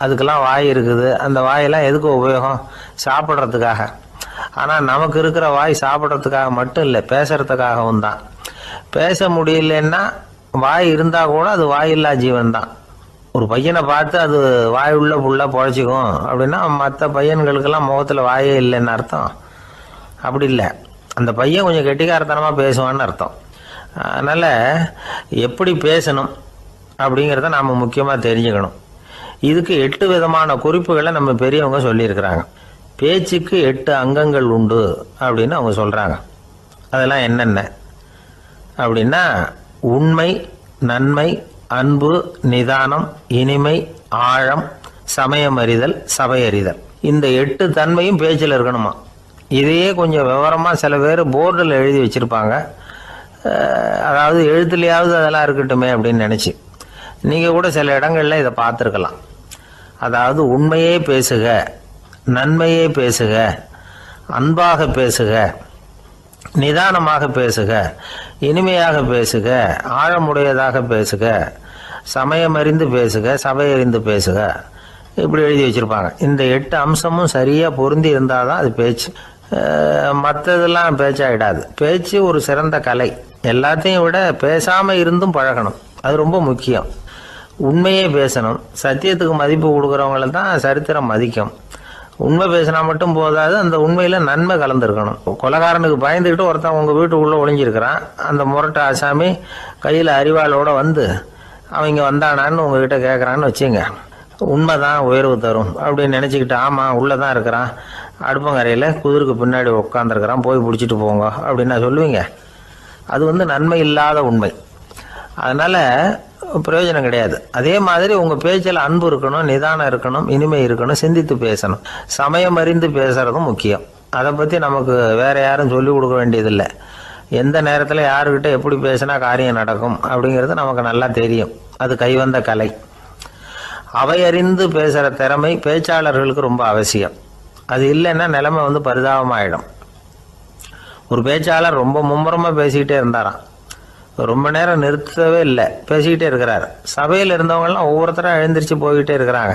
[SPEAKER 1] அதுக்கெல்லாம் வாய் இருக்குது. அந்த வாயெல்லாம் எதுக்கு உபயோகம்? சாப்பிட்றதுக்காக. ஆனால் நமக்கு இருக்கிற வாய் சாப்பிட்றதுக்காக மட்டும் இல்லை, பேசுறதுக்காகவும் தான். பேச முடியலன்னா வாய் இருந்தால் கூட அது வாயில்லா ஜீவன் தான். ஒரு பையனை பார்த்து அது வாய் உள்ள புள்ள பொழைச்சிக்கும் அப்படின்னா மற்ற பையன்களுக்கெல்லாம் முகத்தில் வாயே இல்லைன்னு அர்த்தம்? அப்படி இல்லை, அந்த பையன் கொஞ்சம் கெட்டிக்காரத்தனமாக பேசுவான்னு அர்த்தம். அதனால் எப்படி பேசணும் அப்படிங்கிறத நாம் முக்கியமாக தெரிஞ்சுக்கணும். இதுக்கு 8 விதமான குறிப்புகளை நம்ம பெரியவங்க சொல்லியிருக்கிறாங்க. பேச்சுக்கு 8 அங்கங்கள் உண்டு அப்படின்னு அவங்க சொல்கிறாங்க. அதெல்லாம் என்னென்ன அப்படின்னா, உண்மை, நன்மை, அன்பு, நிதானம், இனிமை, ஆழம், சமயமறிதல், சபையறிதல். இந்த 8 தன்மையும் பேச்சில் இருக்கணுமா. இதையே கொஞ்சம் விவரமாக சில பேர் போர்டில் எழுதி வச்சுருப்பாங்க. அதாவது எழுத்துலையாவது அதெல்லாம் இருக்கட்டுமே அப்படின்னு நினச்சி நீங்கள் கூட சில இடங்களில் இதை பார்த்துருக்கலாம். அதாவது உண்மையே பேசுக, நன்மையே பேசுக, அன்பாக பேசுக, நிதானமாக பேசுக, இனிமையாக பேசுக, ஆழமுடையதாக பேசுக, சமயமறிந்து பேசுக, சபையறிந்து பேசுக, இப்படி எழுதி வச்சுருப்பாங்க. இந்த 8 அம்சமும் சரியாக பொருந்தி இருந்தால் தான் அது பேச்சு. மற்றதெல்லாம் பேச்சாகிடாது. பேச்சு ஒரு சிறந்த கலை. எல்லாத்தையும் விட பேசாமல் இருந்தும் பழகணும், அது ரொம்ப முக்கியம். உண்மையே பேசணும். சத்தியத்துக்கு மதிப்பு கொடுக்குறவங்கள தான் சரித்திரம் மதிக்கும். உண்மை பேசினா மட்டும் போதாது, அந்த உண்மையில் நன்மை கலந்துருக்கணும். கொலைகாரனுக்கு பயந்துக்கிட்டு ஒருத்தன் உங்கள் வீட்டுக்குள்ளே ஒளிஞ்சிருக்கிறான். அந்த முரட்டு ஆசாமி கையில் அறிவாளோடு அவன் இங்கே வந்தானான்னு உங்ககிட்ட கேட்குறான்னு வச்சுங்க. உண்மைதான் உயர்வு தரும் அப்படின்னு நினச்சிக்கிட்டு, ஆமாம் உள்ளே தான் இருக்கிறான், அடுப்பங்கரையில் குதிருக்கு பின்னாடி உட்காந்துருக்கிறான், போய் பிடிச்சிட்டு போங்க அப்படின்னு நான் சொல்லுவீங்க? அது நன்மை இல்லாத உண்மை. அதனால் பிரயோஜனம் கிடையாது. அதே மாதிரி உங்கள் பேச்சில் அன்பு இருக்கணும், நிதானம் இருக்கணும், இனிமை இருக்கணும், சிந்தித்து பேசணும். சமயம் அறிந்து பேசுகிறதும் முக்கியம். அதை பற்றி நமக்கு வேறு யாரும் சொல்லிக் கொடுக்க வேண்டியதில்லை. எந்த நேரத்தில் யாருக்கிட்ட எப்படி பேசினா காரியம் நடக்கும் அப்படிங்கிறது நமக்கு நல்லா தெரியும். அது கைவந்த கலை. அவையறிந்து பேசுகிற திறமை பேச்சாளர்களுக்கு ரொம்ப அவசியம். அது இல்லைன்னா நிலைமை பரிதாபமாயிடும். ஒரு பேச்சாளர் ரொம்ப மும்முரமாக பேசிக்கிட்டே இருந்தாராம். ரொம்ப நேரம் நிறுத்தவே இல்லை, பேசிக்கிட்டே இருக்கிறார். சபையில் இருந்தவங்கெல்லாம் ஒவ்வொருத்தரும் எழுந்திரிச்சு போய்கிட்டே இருக்கிறாங்க.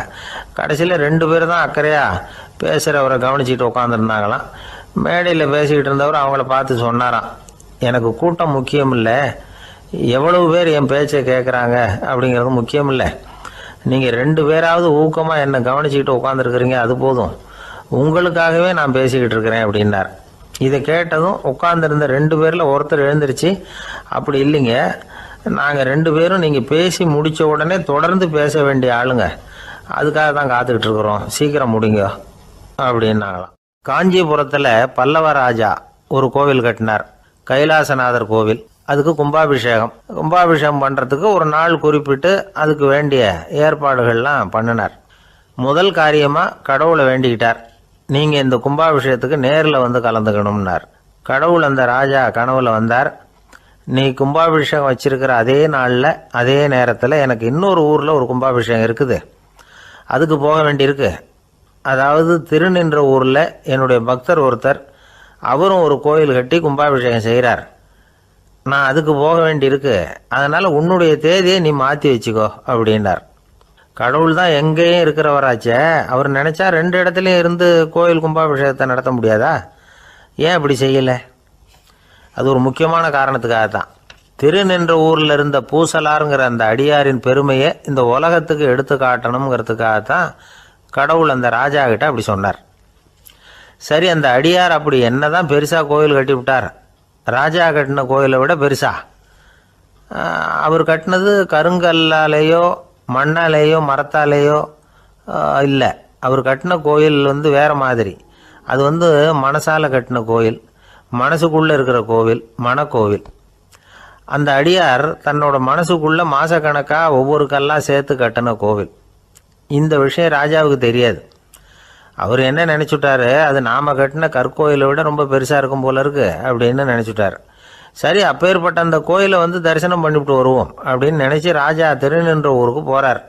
[SPEAKER 1] கடைசியில் 2 பேர் தான் அக்கறையாக பேசுகிறவரை கவனிச்சுட்டு உட்காந்துருந்தாங்களாம். மேடையில் பேசிக்கிட்டு இருந்தவர் அவங்கள பார்த்து சொன்னாராம், எனக்கு கூட்டம் முக்கியம் இல்லை, எவ்வளவு பேர் என் பேச்சை கேட்குறாங்க அப்படிங்கிறது முக்கியம் இல்லை, நீங்கள் 2 பேராவது ஊக்கமாக என்னை கவனிச்சுக்கிட்டு உட்காந்துருக்குறீங்க, அது போதும், உங்களுக்காகவே நான் பேசிக்கிட்டு இருக்கிறேன் அப்படின்னார். இதை கேட்டதும் உட்காந்துருந்த 2 பேரில் ஒருத்தர் எழுந்திருச்சு, அப்படி இல்லைங்க, நாங்கள் 2 பேரும் நீங்கள் பேசி முடித்த உடனே தொடர்ந்து பேச வேண்டிய ஆளுங்க, அதுக்காக தான் காத்துக்கிட்டு இருக்கிறோம், சீக்கிரம் முடிங்க அப்படின்னாங்களாம். காஞ்சிபுரத்தில் பல்லவ ராஜா ஒரு கோவில் கட்டினார், கைலாசநாதர் கோவில். அதுக்கு கும்பாபிஷேகம் பண்ணுறதுக்கு ஒரு நாள் குறிப்பிட்டு அதுக்கு வேண்டிய ஏற்பாடுகள்லாம் பண்ணினார். முதல் காரியமாக கடவுளை வேண்டிக்கிட்டார், நீங்கள் இந்த கும்பாபிஷேகத்துக்கு நேரில் வந்து கலந்துக்கணும்னார். கடவுள் அந்த ராஜா கனவுல வந்தார், நீ கும்பாபிஷேகம் வச்சிருக்கிற அதே நாளில் அதே நேரத்தில் எனக்கு இன்னொரு ஊரில் ஒரு கும்பாபிஷேகம் இருக்குது, அதுக்கு போக வேண்டியிருக்கு. அதாவது திருநின்ற ஊரில் என்னுடைய பக்தர் ஒருத்தர், அவரும் ஒரு கோயில் கட்டி கும்பாபிஷேகம் செய்கிறார், நான் அதுக்கு போக வேண்டியிருக்கு, அதனால் உன்னுடைய தேதியை நீ மாற்றி வச்சுக்கோ அப்படின்னார். கடவுள் தான் எங்கேயும் இருக்கிறவராச்சே, அவர் நினச்சா 2 இடத்துலையும் இருந்து கோயில் கும்பாபிஷேகத்தை நடத்த முடியாதா? ஏன் அப்படி செய்யலை? அது ஒரு முக்கியமான காரணத்துக்காக தான். திருநின்ற ஊரில் இருந்த பூசலாருங்கிற அந்த அடியாரின் பெருமையை இந்த உலகத்துக்கு எடுத்து காட்டணுங்கிறதுக்காகத்தான் கடவுள் அந்த ராஜா கிட்ட அப்படி சொன்னார். சரி, அந்த அடியார் அப்படி என்னதான் பெருசாக கோயில் கட்டி விட்டார்? ராஜா கட்டின கோயிலை விட பெருசா? அவர் கட்டினது கருங்கல்லாலேயோ மண்ணாலேயோ மரத்தாலேயோ இல்லை, அவர் கட்டின கோயில் வேறு மாதிரி. அது மனசால கட்டின கோயில், மனசுக்குள்ளே இருக்கிற கோவில், மனக்கோவில். அந்த அடியார் தன்னோட மனசுக்குள்ளே மாசக்கணக்காக ஒவ்வொரு கல்லாக சேர்த்து கட்டின கோவில். இந்த விஷயம் ராஜாவுக்கு தெரியாது. அவர் என்ன நினச்சுட்டாரு, அது நாம் கட்டின கற்கோயிலை விட ரொம்ப பெருசாக இருக்கும் போல இருக்கு அப்படின்னு நினச்சிட்டார். சரி, அப்பேற்பட்ட அந்த கோயிலை தரிசனம் பண்ணிவிட்டு வருவோம் அப்படின்னு நினச்சி ராஜா திருநின்ற ஊருக்கு போகிறார்.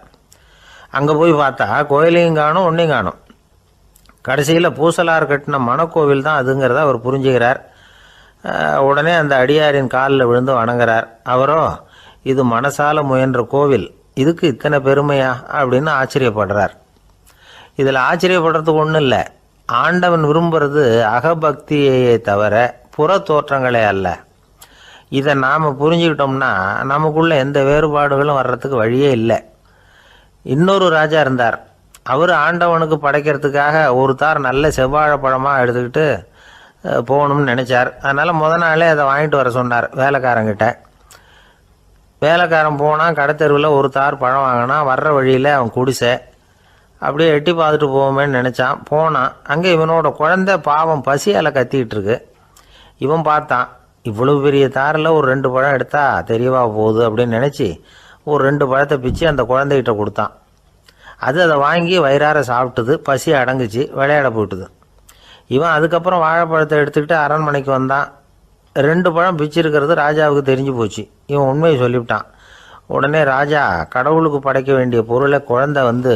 [SPEAKER 1] அங்கே போய் பார்த்தா கோயிலையும் காணும், ஒன்றையும் காணும். கடைசியில் பூசலார் கட்டின மனக்கோவில் தான் அதுங்கிறத அவர் புரிஞ்சுக்கிறார். உடனே அந்த அடியாரின் காலில் விழுந்து வணங்குறார். அவரோ, இது மனசால முயன்ற கோவில், இதுக்கு இத்தனை பெருமையா அப்படின்னு ஆச்சரியப்படுறார். இதில் ஆச்சரியப்படுறதுக்கு ஒன்றும் இல்லை, ஆண்டவன் விரும்புறது அகபக்தியையே தவிர புற தோற்றங்களே அல்ல. இதை நாம் புரிஞ்சுக்கிட்டோம்னா நமக்குள்ள எந்த வேறுபாடுகளும் வர்றதுக்கு வழியே இல்லை. இன்னொரு ராஜா இருந்தார், அவர் ஆண்டவனுக்கு படைக்கிறதுக்காக ஒரு தார் நல்ல செவ்வாழைப்பழமாக எடுத்துக்கிட்டு போகணும்னு நினச்சார். அதனால் முத நாளே அதை வாங்கிட்டு வர சொன்னார் வேலைக்காரங்கிட்ட. வேலைக்காரன் போனால் கடைத்தெருவில் ஒரு தார் பழம் வாங்கினா, வர்ற வழியில் அவன் குடிசை, அப்படியே எட்டி பார்த்துட்டு போவோமேன்னு நினச்சான். போனான், அங்கே இவனோட குழந்தை பாவம் பசியால் கத்திக்கிட்டு இருக்கு. இவன் பார்த்தான், இவ்வளவு பெரிய தாரில் ஒரு 2 பழம் எடுத்தா தெரியவா போகுது அப்படின்னு நினச்சி ஒரு 2 பழத்தை பிச்சு அந்த குழந்தைகிட்ட கொடுத்தான். அது அதை வாங்கி வயிறார சாப்பிட்டுது, பசி அடங்குச்சு, விளையாட போயிட்டுது. இவன் அதுக்கப்புறம் வாழைப்பழத்தை எடுத்துக்கிட்டு அரண்மனைக்கு வந்தான். 2 பழம் பிச்சிருக்கிறது ராஜாவுக்கு தெரிஞ்சு போச்சு. இவன் உண்மையை சொல்லிவிட்டான். உடனே ராஜா, கடவுளுக்கு படைக்க வேண்டிய பொருளை குழந்தை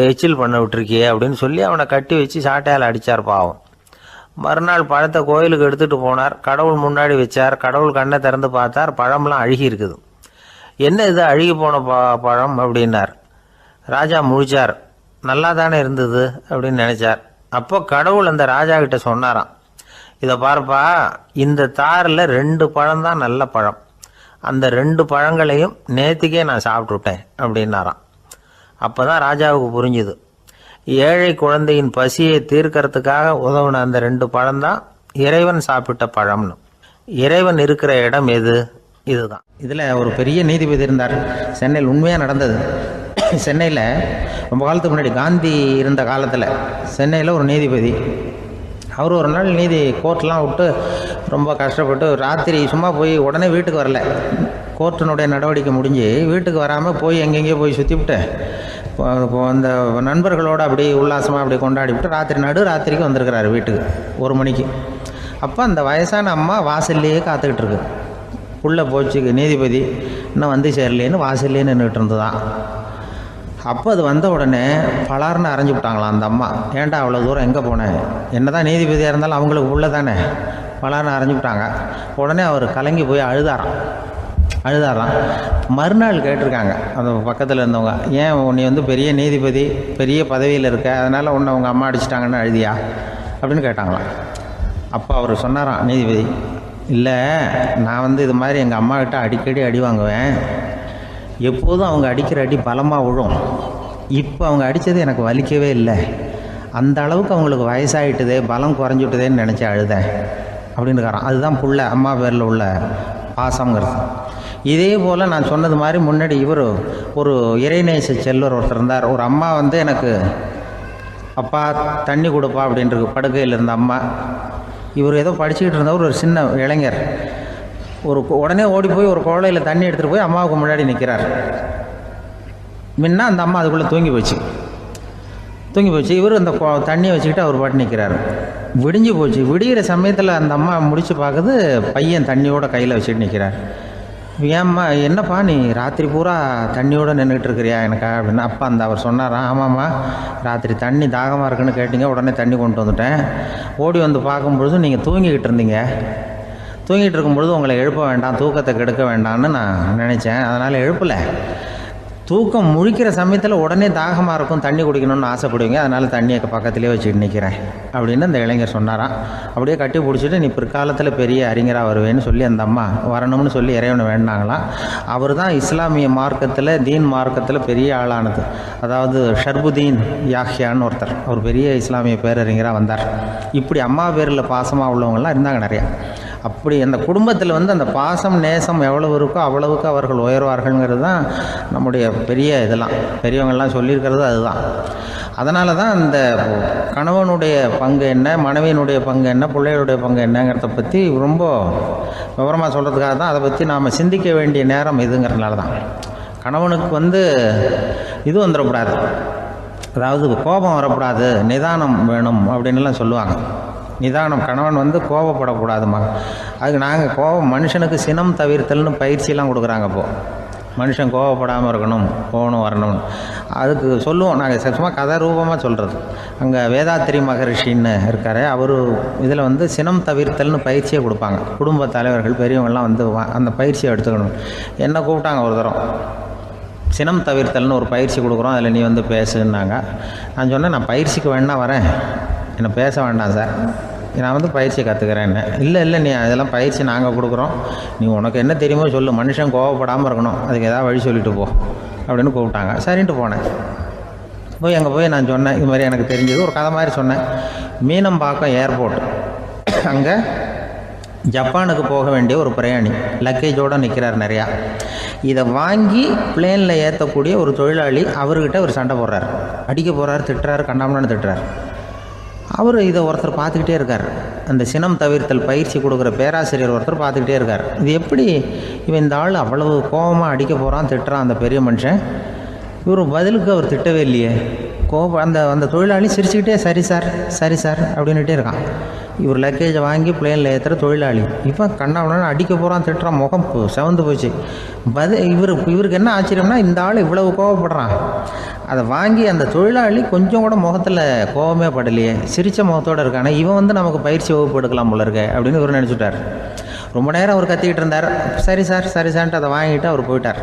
[SPEAKER 1] எச்சில் பண்ண விட்டுருக்கியே அப்படின்னு சொல்லி அவனை கட்டி வச்சு சாட்டையால் அடித்தார் பாவம். மறுநாள் பழத்தை கோயிலுக்கு எடுத்துகிட்டு போனார், கடவுள் முன்னாடி வச்சார். கடவுள் கண்ணை திறந்து பார்த்தார், பழம்லாம் அழுகி இருக்குது. என்ன இது அழுகி போன பழம் அப்படின்னார். ராஜா முழிச்சார், நல்லா தானே இருந்தது அப்படின்னு நினச்சார். அப்போ கடவுள் அந்த ராஜா கிட்ட சொன்னாராம், இதை பார்ப்பா, இந்த தாரில் 2 பழம் தான் நல்ல பழம், அந்த 2 பழங்களையும் நேற்றுக்கே நான் சாப்பிட்டுட்டேன் அப்படின்னாராம். அப்போ தான் ராஜாவுக்கு புரிஞ்சுது, ஏழை குழந்தையின் பசியை தீர்க்கறதுக்காக உதவுன அந்த 2 பழம்தான் இறைவன் சாப்பிட்ட பழம்னு. இறைவன் இருக்கிற இடம் எது? இதுதான். இதில் ஒரு பெரிய நீதிபதி இருந்தார், சென்னையில் உண்மையாக நடந்தது. சென்னையில் ரொம்ப காலத்துக்கு முன்னாடி காந்தி இருந்த காலத்தில் சென்னையில் ஒரு நீதிபதி, அவர் ஒரு நாள் கோர்ட்லாம் விட்டு ரொம்ப கஷ்டப்பட்டு ராத்திரி சும்மா போய் உடனே வீட்டுக்கு வரல. கோர்ட்டினுடைய நடவடிக்கை முடிஞ்சு வீட்டுக்கு வராமல் போய் எங்கெங்கேயோ போய் சுற்றிவிட்டு அந்த நண்பர்களோடு அப்படி உல்லாசமாக அப்படி கொண்டாடிவிட்டு ராத்திரிக்கு வந்திருக்கிறாரு வீட்டுக்கு 1 மணிக்கு. அப்போ அந்த வயசான அம்மா வாசல்லையே காத்துக்கிட்டு இருக்கு. உள்ளே போச்சு நீதிபதி, இன்னும் சேரலேன்னு வாசல்லையே நின்றுட்டு இருந்துதான். அப்போ அது வந்த உடனே பலார்னு அரைஞ்சி விட்டாங்களாம் அந்த அம்மா. ஏன்டா அவ்வளோ தூரம் எங்கே போனேன்? என்ன தான் நீதிபதியாக இருந்தாலும் அவங்களுக்கு உள்ள தானே, பலார்னு அரைஞ்சி விட்டாங்க. உடனே அவர் கலங்கி போய் அழுதாராம். மறுநாள் கேட்டிருக்காங்க அந்த பக்கத்தில் இருந்தவங்க, ஏன் நீ பெரிய நீதிபதி, பெரிய பதவியில் இருக்க, அதனால் உன்னை அவங்க அம்மா அடிச்சிட்டாங்கன்னு அழுதியா அப்படின்னு கேட்டாங்களாம். அப்போ அவர் சொன்னாராம் நீதிபதி, இல்லை நான் வந்து இது மாதிரி எங்கள் அம்மாக்கிட்ட அடிக்கடி அடி வாங்குவேன். எப்போதும் அவங்க அடிக்கிற அடி பலமாக விழும். இப்போ அவங்க அடித்தது எனக்கு வலிக்கவே இல்லை. அந்த அளவுக்கு அவங்களுக்கு வயசாகிட்டுதே, பலம் குறைஞ்சிட்டுதேன்னு நினச்சி அழுதேன் அப்படின்னு இருக்காராம். அதுதான் புள்ள அம்மா பேரில் உள்ள பாசங்கிறது. இதே போல் நான் சொன்னது மாதிரி முன்னாடி இவர் ஒரு இறைநேச செல்வர் ஒருத்தர் இருந்தார். ஒரு அம்மா வந்து எனக்கு அப்பா தண்ணி கொடுப்பா அப்படின்ட்டு படுக்கையில் இருந்த அம்மா. இவர் ஏதோ படிச்சுக்கிட்டு இருந்தவர், ஒரு சின்ன இளைஞர் உடனே ஓடி போய் ஒரு குவளையில் தண்ணி எடுத்துகிட்டு போய் அம்மாவுக்கு முன்னாடி நிற்கிறார். முன்ன அந்த அம்மா அதுக்குள்ளே தூங்கி போச்சு. இவர் அந்த தண்ணியை வச்சுக்கிட்டு அவர் பாட்டு நிற்கிறார். விடிஞ்சு போச்சு. விடிகிற சமயத்தில் அந்த அம்மா முடிச்சு பார்க்குது, பையன் தண்ணியோட கையில் வச்சுட்டு நிற்கிறார். ஏம்மா என்னப்பா நீ ராத்திரி பூரா தண்ணியோடு நின்றுட்டு இருக்கிறியா எனக்கா அப்படின்னு. அப்பா அவர் சொன்னாராம், ஆமாம்மா ராத்திரி தண்ணி தாகமாக இருக்குன்னு கேட்டிங்க, உடனே தண்ணி கொண்டு வந்துட்டேன். ஓடி வந்து பார்க்கும்பொழுது நீங்கள் தூங்கிக்கிட்டு இருந்தீங்க. தூங்கிட்டு இருக்கும்பொழுது உங்களை எழுப்ப வேண்டாம், தூக்கத்தை கெடுக்க வேண்டாம்னு நான் நினச்சேன். அதனால் எழுப்பலை. தூக்கம் முழிக்கிற சமயத்தில் உடனே தாகமாக இருக்கும், தண்ணி குடிக்கணும்னு ஆசைப்படுவீங்க, அதனால் தண்ணியை பக்கத்துலேயே வச்சுட்டு நிற்கிறேன் அப்படின்னு அந்த இளைஞர் சொன்னாராம். அப்படியே கட்டி பிடிச்சிட்டு நீ பிற்காலத்தில் பெரிய அறிஞராக வருவேன்னு சொல்லி அந்த அம்மா வரணும்னு சொல்லி இறைவனை வேண்டாங்களாம். அவர் தான் இஸ்லாமிய மார்க்கத்தில், தீன் மார்க்கத்தில் பெரிய ஆளானது. அதாவது ஷர்புதீன் யாஹ்யான்னு ஒருத்தர், அவர் பெரிய இஸ்லாமிய பேரறிஞராக வந்தார். இப்படி அம்மா பேரில் பாசமாக உள்ளவங்கள்லாம் இருந்தாங்க நிறையா. அப்படி அந்த குடும்பத்தில் வந்து அந்த பாசம் நேசம் எவ்வளவு இருக்கோ அவ்வளவுக்கு அவர்கள் உயர்வார்கள்ங்கிறது தான் நம்முடைய பெரிய இதெல்லாம் பெரியவங்கள்லாம் சொல்லியிருக்கிறது அதுதான். அதனால தான் அந்த கணவனுடைய பங்கு என்ன, மனைவியினுடைய பங்கு என்ன, பிள்ளைகளுடைய பங்கு என்னங்கிறத பற்றி ரொம்ப விவரமாக சொல்கிறதுக்காக தான் அதை பற்றி நாம் சிந்திக்க வேண்டிய நேரம் இதுங்கிறதுனால தான். கணவனுக்கு வந்து இது வந்துடக்கூடாது, அதாவது கோபம் வரக்கூடாது, நிதானம் வேணும் அப்படின்லாம் சொல்லுவாங்க. நிதானம், கணவன் வந்து கோபப்படக்கூடாதுமா. அதுக்கு நாங்கள் மனுஷனுக்கு சினம் தவிர்த்தல்னு பயிற்சியெல்லாம் கொடுக்குறாங்க. இப்போது மனுஷன் கோபப்படாமல் இருக்கணும், போகணும் வரணும்னு அதுக்கு சொல்லுவோம் நாங்கள். சும்மா கதை ரூபமாக சொல்கிறது. அங்கே வேதாத்திரி மகரிஷின்னு இருக்கார், அவர் இதில் வந்து சினம் தவிர்த்தல்னு பயிற்சியை கொடுப்பாங்க. குடும்ப தலைவர்கள் பெரியவங்கள்லாம் வந்து அந்த பயிற்சியை எடுத்துக்கணும். என்னை கூப்பிட்டாங்க ஒரு தரம், சினம் தவிர்த்தல்னு ஒரு பயிற்சி கொடுக்குறோம், அதில் நீ வந்து பேசுன்னாங்க. நான் சொன்னேன், நான் பயிற்சிக்கு வேணா வரேன், என்னை பேச வேண்டாம் சார், நான் வந்து பயிற்சி கற்றுக்கிறேன்னு. இல்லை நீ அதெல்லாம் பயிற்சி நாங்கள் கொடுக்குறோம், நீ உனக்கு என்ன தெரியுமோ சொல்லு, மனுஷன் கோவப்படாமல் இருக்கணும், அதுக்கு ஏதாவது வழி சொல்லிட்டு போ அப்படின்னு கூப்பிட்டாங்க. சரின்ட்டு போனேன். போய் அங்கே போய் நான் சொன்னேன், இது மாதிரி எனக்கு தெரிஞ்சது ஒரு கதை மாதிரி சொன்னேன். மீனம்பாக்கம் ஏர்போர்ட், அங்கே ஜப்பானுக்கு போக வேண்டிய ஒரு பிரயாணி லக்கேஜோடு நிற்கிறார் நிறையா. இதை வாங்கி பிளேனில் ஏற்றக்கூடிய ஒரு தொழிலாளி அவர்கிட்ட ஒரு சண்டை போடுறார், அடிக்க போகிறார், திட்டுறாரு, கண்டாமன்னு திட்டுறார். அவர் இதை ஒருத்தர் பார்த்துக்கிட்டே இருக்கார். அந்த சினம் தவிர்த்தல் பயிற்சி கொடுக்குற பேராசிரியர் ஒருத்தர் பார்த்துக்கிட்டே இருக்கார். இது எப்படி இவன் இந்த ஆள் அவ்வளவு கோபமாக அடிக்க போகிறான், திட்டுறான் அந்த பெரிய மனுஷன், இவர் பதிலுக்கு அவர் திட்டவே இல்லையே. அந்த தொழிலாளி சிரிச்சுக்கிட்டே சரி சார் அப்படின்னுட்டே இருக்கான். இவர் லக்கேஜை வாங்கி பிளேனில் ஏற்றுற தொழிலாளி இப்போ கண்ணாவுடனே அடிக்க போகிறான், திட்டுறான், முகம் செவந்து போச்சு. இவருக்கு என்ன ஆச்சரியம்னா, இந்த ஆள் இவ்வளவு கோவப்படுறான், அதை வாங்கி அந்த தொழிலாளி கொஞ்சம் கூட முகத்தில் கோபமே படலையே, சிரித்த முகத்தோடு இருக்கானே, இவன் வந்து நமக்கு பயிற்சி வகுப்பு எடுக்கலாம் போல இருக்க அப்படின்னு இவர் நினச்சிட்டார். ரொம்ப நேரம் அவர் கத்திக்கிட்டு இருந்தார். சரி சார்ன்ட்டு அதை வாங்கிட்டு அவர் போயிட்டார்.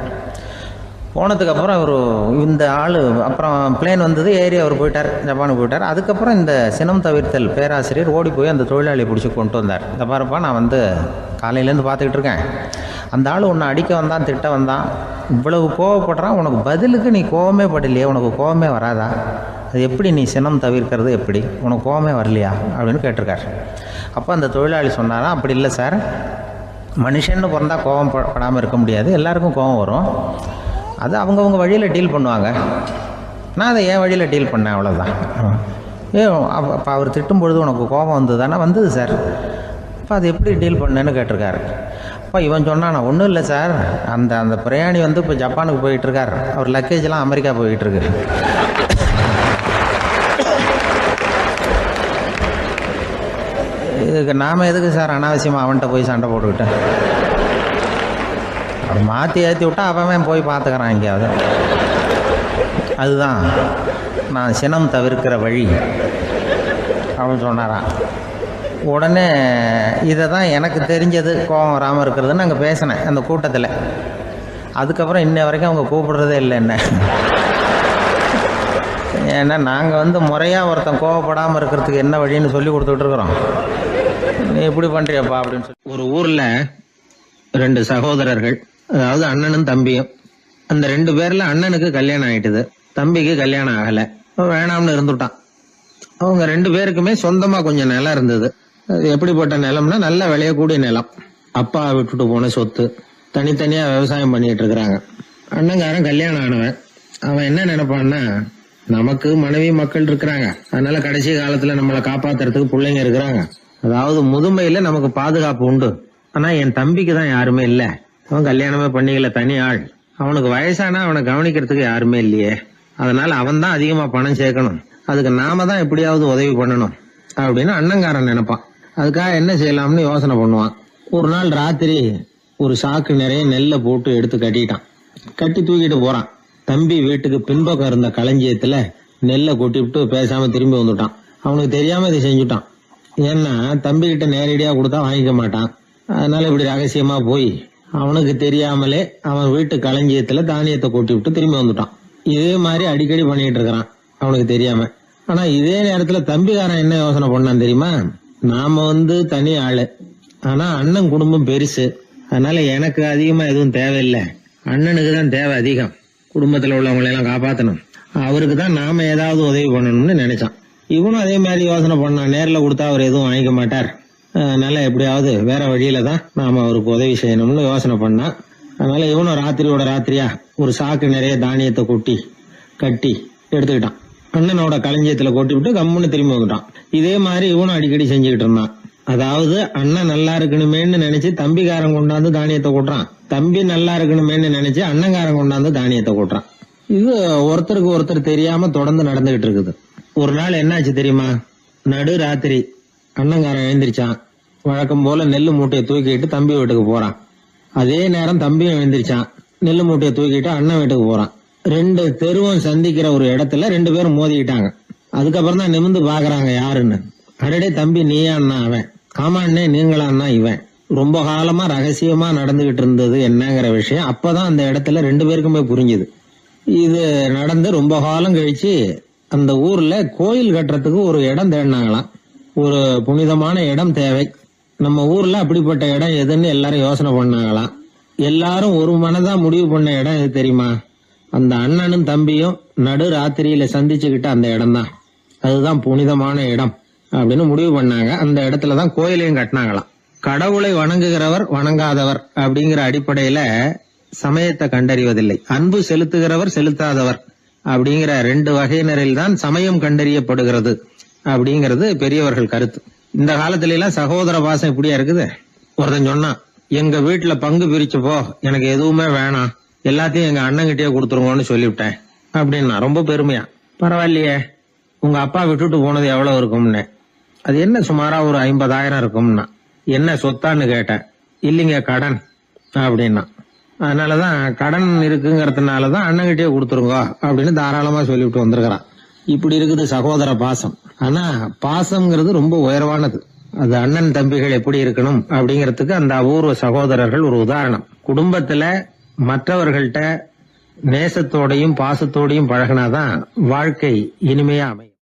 [SPEAKER 1] போனதுக்கப்புறம் அவர் இந்த ஆள் அப்புறம் பிளேன் வந்தது, ஏறி அவர் போயிட்டார், ஜப்பானுக்கு போயிட்டார். அதுக்கப்புறம் இந்த சினம் தவிர்த்தல் பேராசிரியர் ஓடி போய் அந்த தொழிலாளியை பிடிச்சி கொண்டு வந்தார். இந்த பாருப்பா, நான் வந்து காலையிலேருந்து பார்த்துக்கிட்டு இருக்கேன், அந்த ஆள் உன்னை அடிக்க வந்தான், திட்ட வந்தான், இவ்வளவு கோவப்படுறான், உனக்கு பதிலுக்கு நீ கோவமே படலையே, உனக்கு கோவமே வராதா, அது எப்படி நீ சினம் தவிர்க்கிறது, எப்படி உனக்கு கோவமே வரலையா அப்படின்னு கேட்டிருக்கார். அப்போ அந்த தொழிலாளி சொன்னாராம், அப்படி இல்லை சார், மனுஷன்னு பிறந்தால் கோவம் படாமல் இருக்க முடியாது, எல்லாருக்கும் கோவம் வரும், அது அவங்கவுங்க வழியில் டீல் பண்ணுவாங்க, நான் அதை என் வழியில் டீல் பண்ணேன், அவ்வளோதான். அப்போ அவர் திட்டும் பொழுது உனக்கு கோபம் வந்ததுதானே? வந்தது சார். அப்போ அது எப்படி டீல் பண்ணேன்னு கேட்டிருக்காரு. அப்போ இவன் சொன்னான், நான் ஒன்றும் இல்லை சார், அந்த பிரயாணி வந்து இப்போ ஜப்பானுக்கு போயிட்டுருக்கார், அவர் லக்கேஜெலாம் அமெரிக்கா போயிட்டுருக்கு, இதுக்கு நாம் எதுக்கு சார் அனாவசியமாக அவன்கிட்ட போய் சண்டை போட்டுக்கிட்டேன், அப்படி மாற்றி ஏற்றி விட்டா அவன் போய் பார்த்துக்கிறான் எங்கேயாவது. அதுதான் நான் சினம் தவிர்க்கிற வழி அப்படின்னு சொன்னாரான். உடனே இதை தான் எனக்கு தெரிஞ்சது கோபம் வராமல் இருக்கிறதுன்னு அங்கே பேசினேன் அந்த கூட்டத்தில். அதுக்கப்புறம் இன்ன வரைக்கும் அவங்க கூப்பிடுறதே இல்லை என்ன. ஏன்னா நாங்கள் வந்து முறையாக ஒருத்தன் கோவப்படாமல் இருக்கிறதுக்கு என்ன வழின்னு சொல்லி கொடுத்துட்ருக்குறோம். நீ எப்படி பண்றியப்பா அப்படின்னு சொல்லி. ஒரு ஊர்ல 2 சகோதரர்கள், அதாவது அண்ணனும் தம்பியும். அந்த 2 பேர்ல அண்ணனுக்கு கல்யாணம் ஆயிட்டுது, தம்பிக்கு கல்யாணம் ஆகல. வேணாம்னு இருந்துட்டான். அவங்க 2 பேருக்குமே சொந்தமா கொஞ்சம் நிலம் இருந்தது. அது எப்படிப்பட்ட நிலம்னா நல்ல விளையக்கூடிய நிலம். அப்பா விட்டுட்டு போன சொத்து. தனித்தனியா விவசாயம் பண்ணிட்டு இருக்கிறாங்க. அண்ணங்காரன் கல்யாணம் ஆனவன். அவன் என்ன நினைப்பான்னா, நமக்கு மனைவி மக்கள் இருக்கிறாங்க, அதனால கடைசி காலத்துல நம்மளை காப்பாத்துறதுக்கு பிள்ளைங்க இருக்கிறாங்க, அதாவது முதுமையில நமக்கு பாதுகாப்பு உண்டு. ஆனா என் தம்பிக்கு தான் யாருமே இல்ல. அவன் கல்யாணமே பண்ணிக்கல, தனி ஆள். அவனுக்கு வயசானா அவனை கவனிக்கிறதுக்கு யாருமே இல்லையே, அதனால அவன் தான் அதிகமா பணம் சேர்க்கணும், அதுக்கு நாம தான் எப்படியாவது உதவி பண்ணணும் அப்படின்னு அண்ணங்காரன் நினைப்பான். அதுக்காக என்ன செய்யலாம்னு யோசனை பண்ணுவான். ஒரு நாள் ராத்திரி ஒரு சாக்கு நிறைய நெல்லை போட்டு எடுத்து கட்டிட்டான். கட்டி தூக்கிட்டு போறான். தம்பி வீட்டுக்கு பின்பக்கம் இருந்த களஞ்சியத்துல நெல்லை கொட்டிவிட்டு பேசாம திரும்பி வந்துட்டான். அவனுக்கு தெரியாம இதை செஞ்சுட்டான். ஏன்னா தம்பி கிட்ட நேரடியா கொடுத்தா வாங்கிக்க மாட்டான். அதனால இப்படி ரகசியமா போய் அவனுக்கு தெரியாமலே அவன் வீட்டு களஞ்சியத்துல தானியத்தை கொட்டி விட்டு திரும்பி வந்துட்டான். இதே மாதிரி அடிக்கடி பண்ணிட்டு இருக்கிறான் அவனுக்கு தெரியாம. ஆனா இதே நேரத்துல தம்பிக்காரன் என்ன யோசனை பண்ணான் தெரியுமா? நாம தனி ஆளு, ஆனா அண்ணன் குடும்பம் பெருசு, அதனால எனக்கு அதிகமா எதுவும் தேவையில்லை, அண்ணனுக்கு தான் தேவை அதிகம், குடும்பத்துல உள்ளவங்களை எல்லாம் காப்பாத்தணும், அவருக்கு தான் நாம ஏதாவது உதவி பண்ணணும்னு நினைச்சான். இவனும் அதே மாதிரி யோசனை பண்ணான். நேர்ல கொடுத்தா அவர் எதுவும் வாங்கிக்க மாட்டார், அதனால எப்படியாவது வேற வழியில தான் நாம அவருக்கு உதவி செய்யணும்னு யோசனை பண்ணான். அதனால இவனும் ராத்திரியோட ராத்திரியா ஒரு சாக்கு நிறைய தானியத்தை கொட்டி கட்டி எடுத்துக்கிட்டான். அண்ணனோட களஞ்சியத்துல கொட்டி விட்டு கம்முன்னு திரும்பி வந்துட்டான். இதே மாதிரி இவனும் அடிக்கடி செஞ்சுக்கிட்டு இருந்தான். அதாவது அண்ணன் நல்லா இருக்கணுமேன்னு நினைச்சு தம்பிக்காரன் கொண்டாந்து தானியத்தை கொட்டுறான், தம்பி நல்லா இருக்கணுமேன்னு நினைச்சு அண்ணங்காரன் கொண்டாந்து தானியத்தை கொட்டுறான். இது ஒருத்தருக்கு ஒருத்தர் தெரியாம தொடர்ந்து நடந்துகிட்டு இருக்குது. ஒரு நாள் என்னாச்சு தெரியுமா? நடு ராத்திரி அண்ணங்காரன் எழுந்திரிச்சான். வழக்கம் போல நெல்லு மூட்டையை தூக்கிட்டு தம்பி வீட்டுக்கு போறான். அதே நேரம் தம்பியும் எழுந்திரிச்சான். நெல்லு மூட்டையை தூக்கிட்டு அண்ணன் வீட்டுக்கு போறான். 2 தெருவும் சந்திக்கிற ஒரு இடத்துல 2 பேரும் மோதிக்கிட்டாங்க. அதுக்கப்புறம் தான் நிமிந்து பாக்குறாங்க யாருன்னு. அடடே தம்பி நீயா அண்ணா அவன், ஆமா அண்ணே நீங்களா அண்ணா இவன். ரொம்ப காலமா ரகசியமா நடந்துகிட்டு இருந்தது என்னங்கிற விஷயம் அப்பதான் அந்த இடத்துல 2 பேருக்குமே புரிஞ்சுது. இது நடந்து ரொம்ப காலம் கழிச்சு அந்த ஊர்ல கோயில் கட்டுறதுக்கு ஒரு இடம் தேடினாங்களாம். ஒரு புனிதமான இடம் தேவை, நம்ம ஊர்ல அப்படிப்பட்ட இடம் எதுன்னு எல்லாரும் யோசனை பண்ணாங்களாம். எல்லாரும் ஒரு மனதா முடிவு பண்ண இடம் எது தெரியுமா? அந்த அண்ணனும் தம்பியும் நடு ராத்திரியில சந்திச்சுக்கிட்ட அந்த இடம் தான். அதுதான் புனிதமான இடம் அப்படின்னு முடிவு பண்ணாங்க. அந்த இடத்துலதான் கோயிலையும் கட்டினாங்களாம். கடவுளை வணங்குகிறவர் வணங்காதவர் அப்படிங்கிற அடிப்படையில சமயத்தை கண்டறிவதில்லை, அன்பு செலுத்துகிறவர் செலுத்தாதவர் அப்படிங்கிற 2 வகையினரில் தான் சமயம் கண்டறியப்படுகிறது அப்படிங்கிறது பெரியவர்கள் கருத்து. இந்த காலத்துல எல்லாம் சகோதர பாசம் இப்படியா இருக்குது. ஒருத்தன் சொன்னான், எங்க வீட்டுல பங்கு பிரிச்சு போ, எனக்கு எதுவுமே வேணாம், எல்லாத்தையும் எங்க அண்ணன்கிட்டயே கொடுத்துருங்கன்னு சொல்லிவிட்டேன் அப்படின்னா ரொம்ப பெருமையா. பரவாயில்லையே, உங்க அப்பா விட்டுட்டு போனது எவ்வளவு இருக்கும்னு. அது என்ன சுமாரா ஒரு 50,000 இருக்கும்னா. என்ன சொத்தான்னு கேட்டேன். இல்லைங்க கடன் அப்படின்னா. அதனாலதான் கடன் இருக்குங்கிறதுனாலதான் அண்ணன்கிட்டயே கொடுத்துருங்க அப்படின்னு தாராளமா சொல்லிவிட்டு வந்திருக்கிறான். இப்படி இருக்குது சகோதர பாசம். ஆனா பாசம்ங்கிறது ரொம்ப உயர்வானது. அது அண்ணன் தம்பிகள் எப்படி இருக்கணும் அப்படிங்கறதுக்கு அந்த அபூர்வ சகோதரர்கள் ஒரு உதாரணம். குடும்பத்துல மற்றவர்கள்ட்ட நேசத்தோடையும் பாசத்தோடையும் பழகினாதான் வாழ்க்கை இனிமையா அமையும்.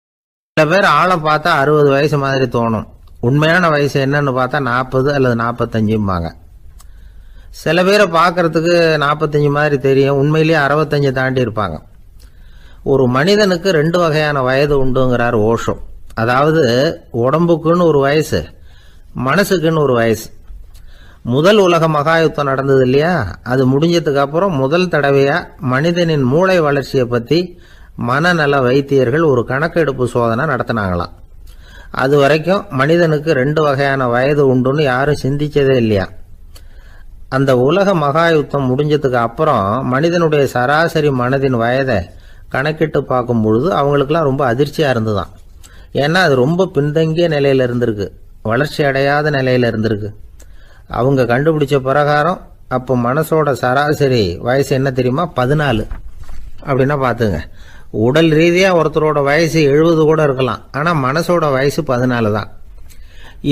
[SPEAKER 1] சில பேர் ஆளை பார்த்தா 60 வயசு மாதிரி தோணும், உண்மையான வயசு என்னன்னு பார்த்தா 40 அல்லது 45. சில பேரை பார்க்கறதுக்கு 45 மாதிரி தெரியும், உண்மையிலேயே 65 தாண்டி இருப்பாங்க. ஒரு மனிதனுக்கு 2 வகையான வயது உண்டுங்கிறார் ஓஷோ. அதாவது உடம்புக்குன்னு ஒரு வயசு, மனசுக்குன்னு ஒரு வயசு. முதல் உலக மகாயுத்தம் நடந்தது இல்லையா, அது முடிஞ்சதுக்கு அப்புறம் முதல் தடவையா மனிதனின் மூளை வளர்ச்சியை பத்தி மனநல வைத்தியர்கள் ஒரு கணக்கெடுப்பு சோதனை நடத்தினாங்களாம். அது வரைக்கும் மனிதனுக்கு 2 வகையான வயது உண்டுன்னு யாரும் சிந்திச்சதே இல்லையா. அந்த உலக மகாயுத்தம் முடிஞ்சதுக்கு அப்புறம் மனிதனுடைய சராசரி மனதின் வயதை கணக்கிட்டு பார்க்கும் பொழுது அவங்களுக்குலாம் ரொம்ப அதிர்ச்சியா இருந்துதான். ஏன்னா அது ரொம்ப பின்தங்கிய நிலையில இருந்திருக்கு, வளர்ச்சி அடையாத நிலையில இருந்திருக்கு. அவங்க கண்டுபிடிச்ச பிரகாரம் அப்போ மனசோட சராசரி வயசு என்ன தெரியுமா? 14. அப்படின்னா பாத்துங்க, உடல் ரீதியா ஒருத்தரோட வயசு 70 கூட இருக்கலாம், ஆனா மனசோட வயசு 14 தான்.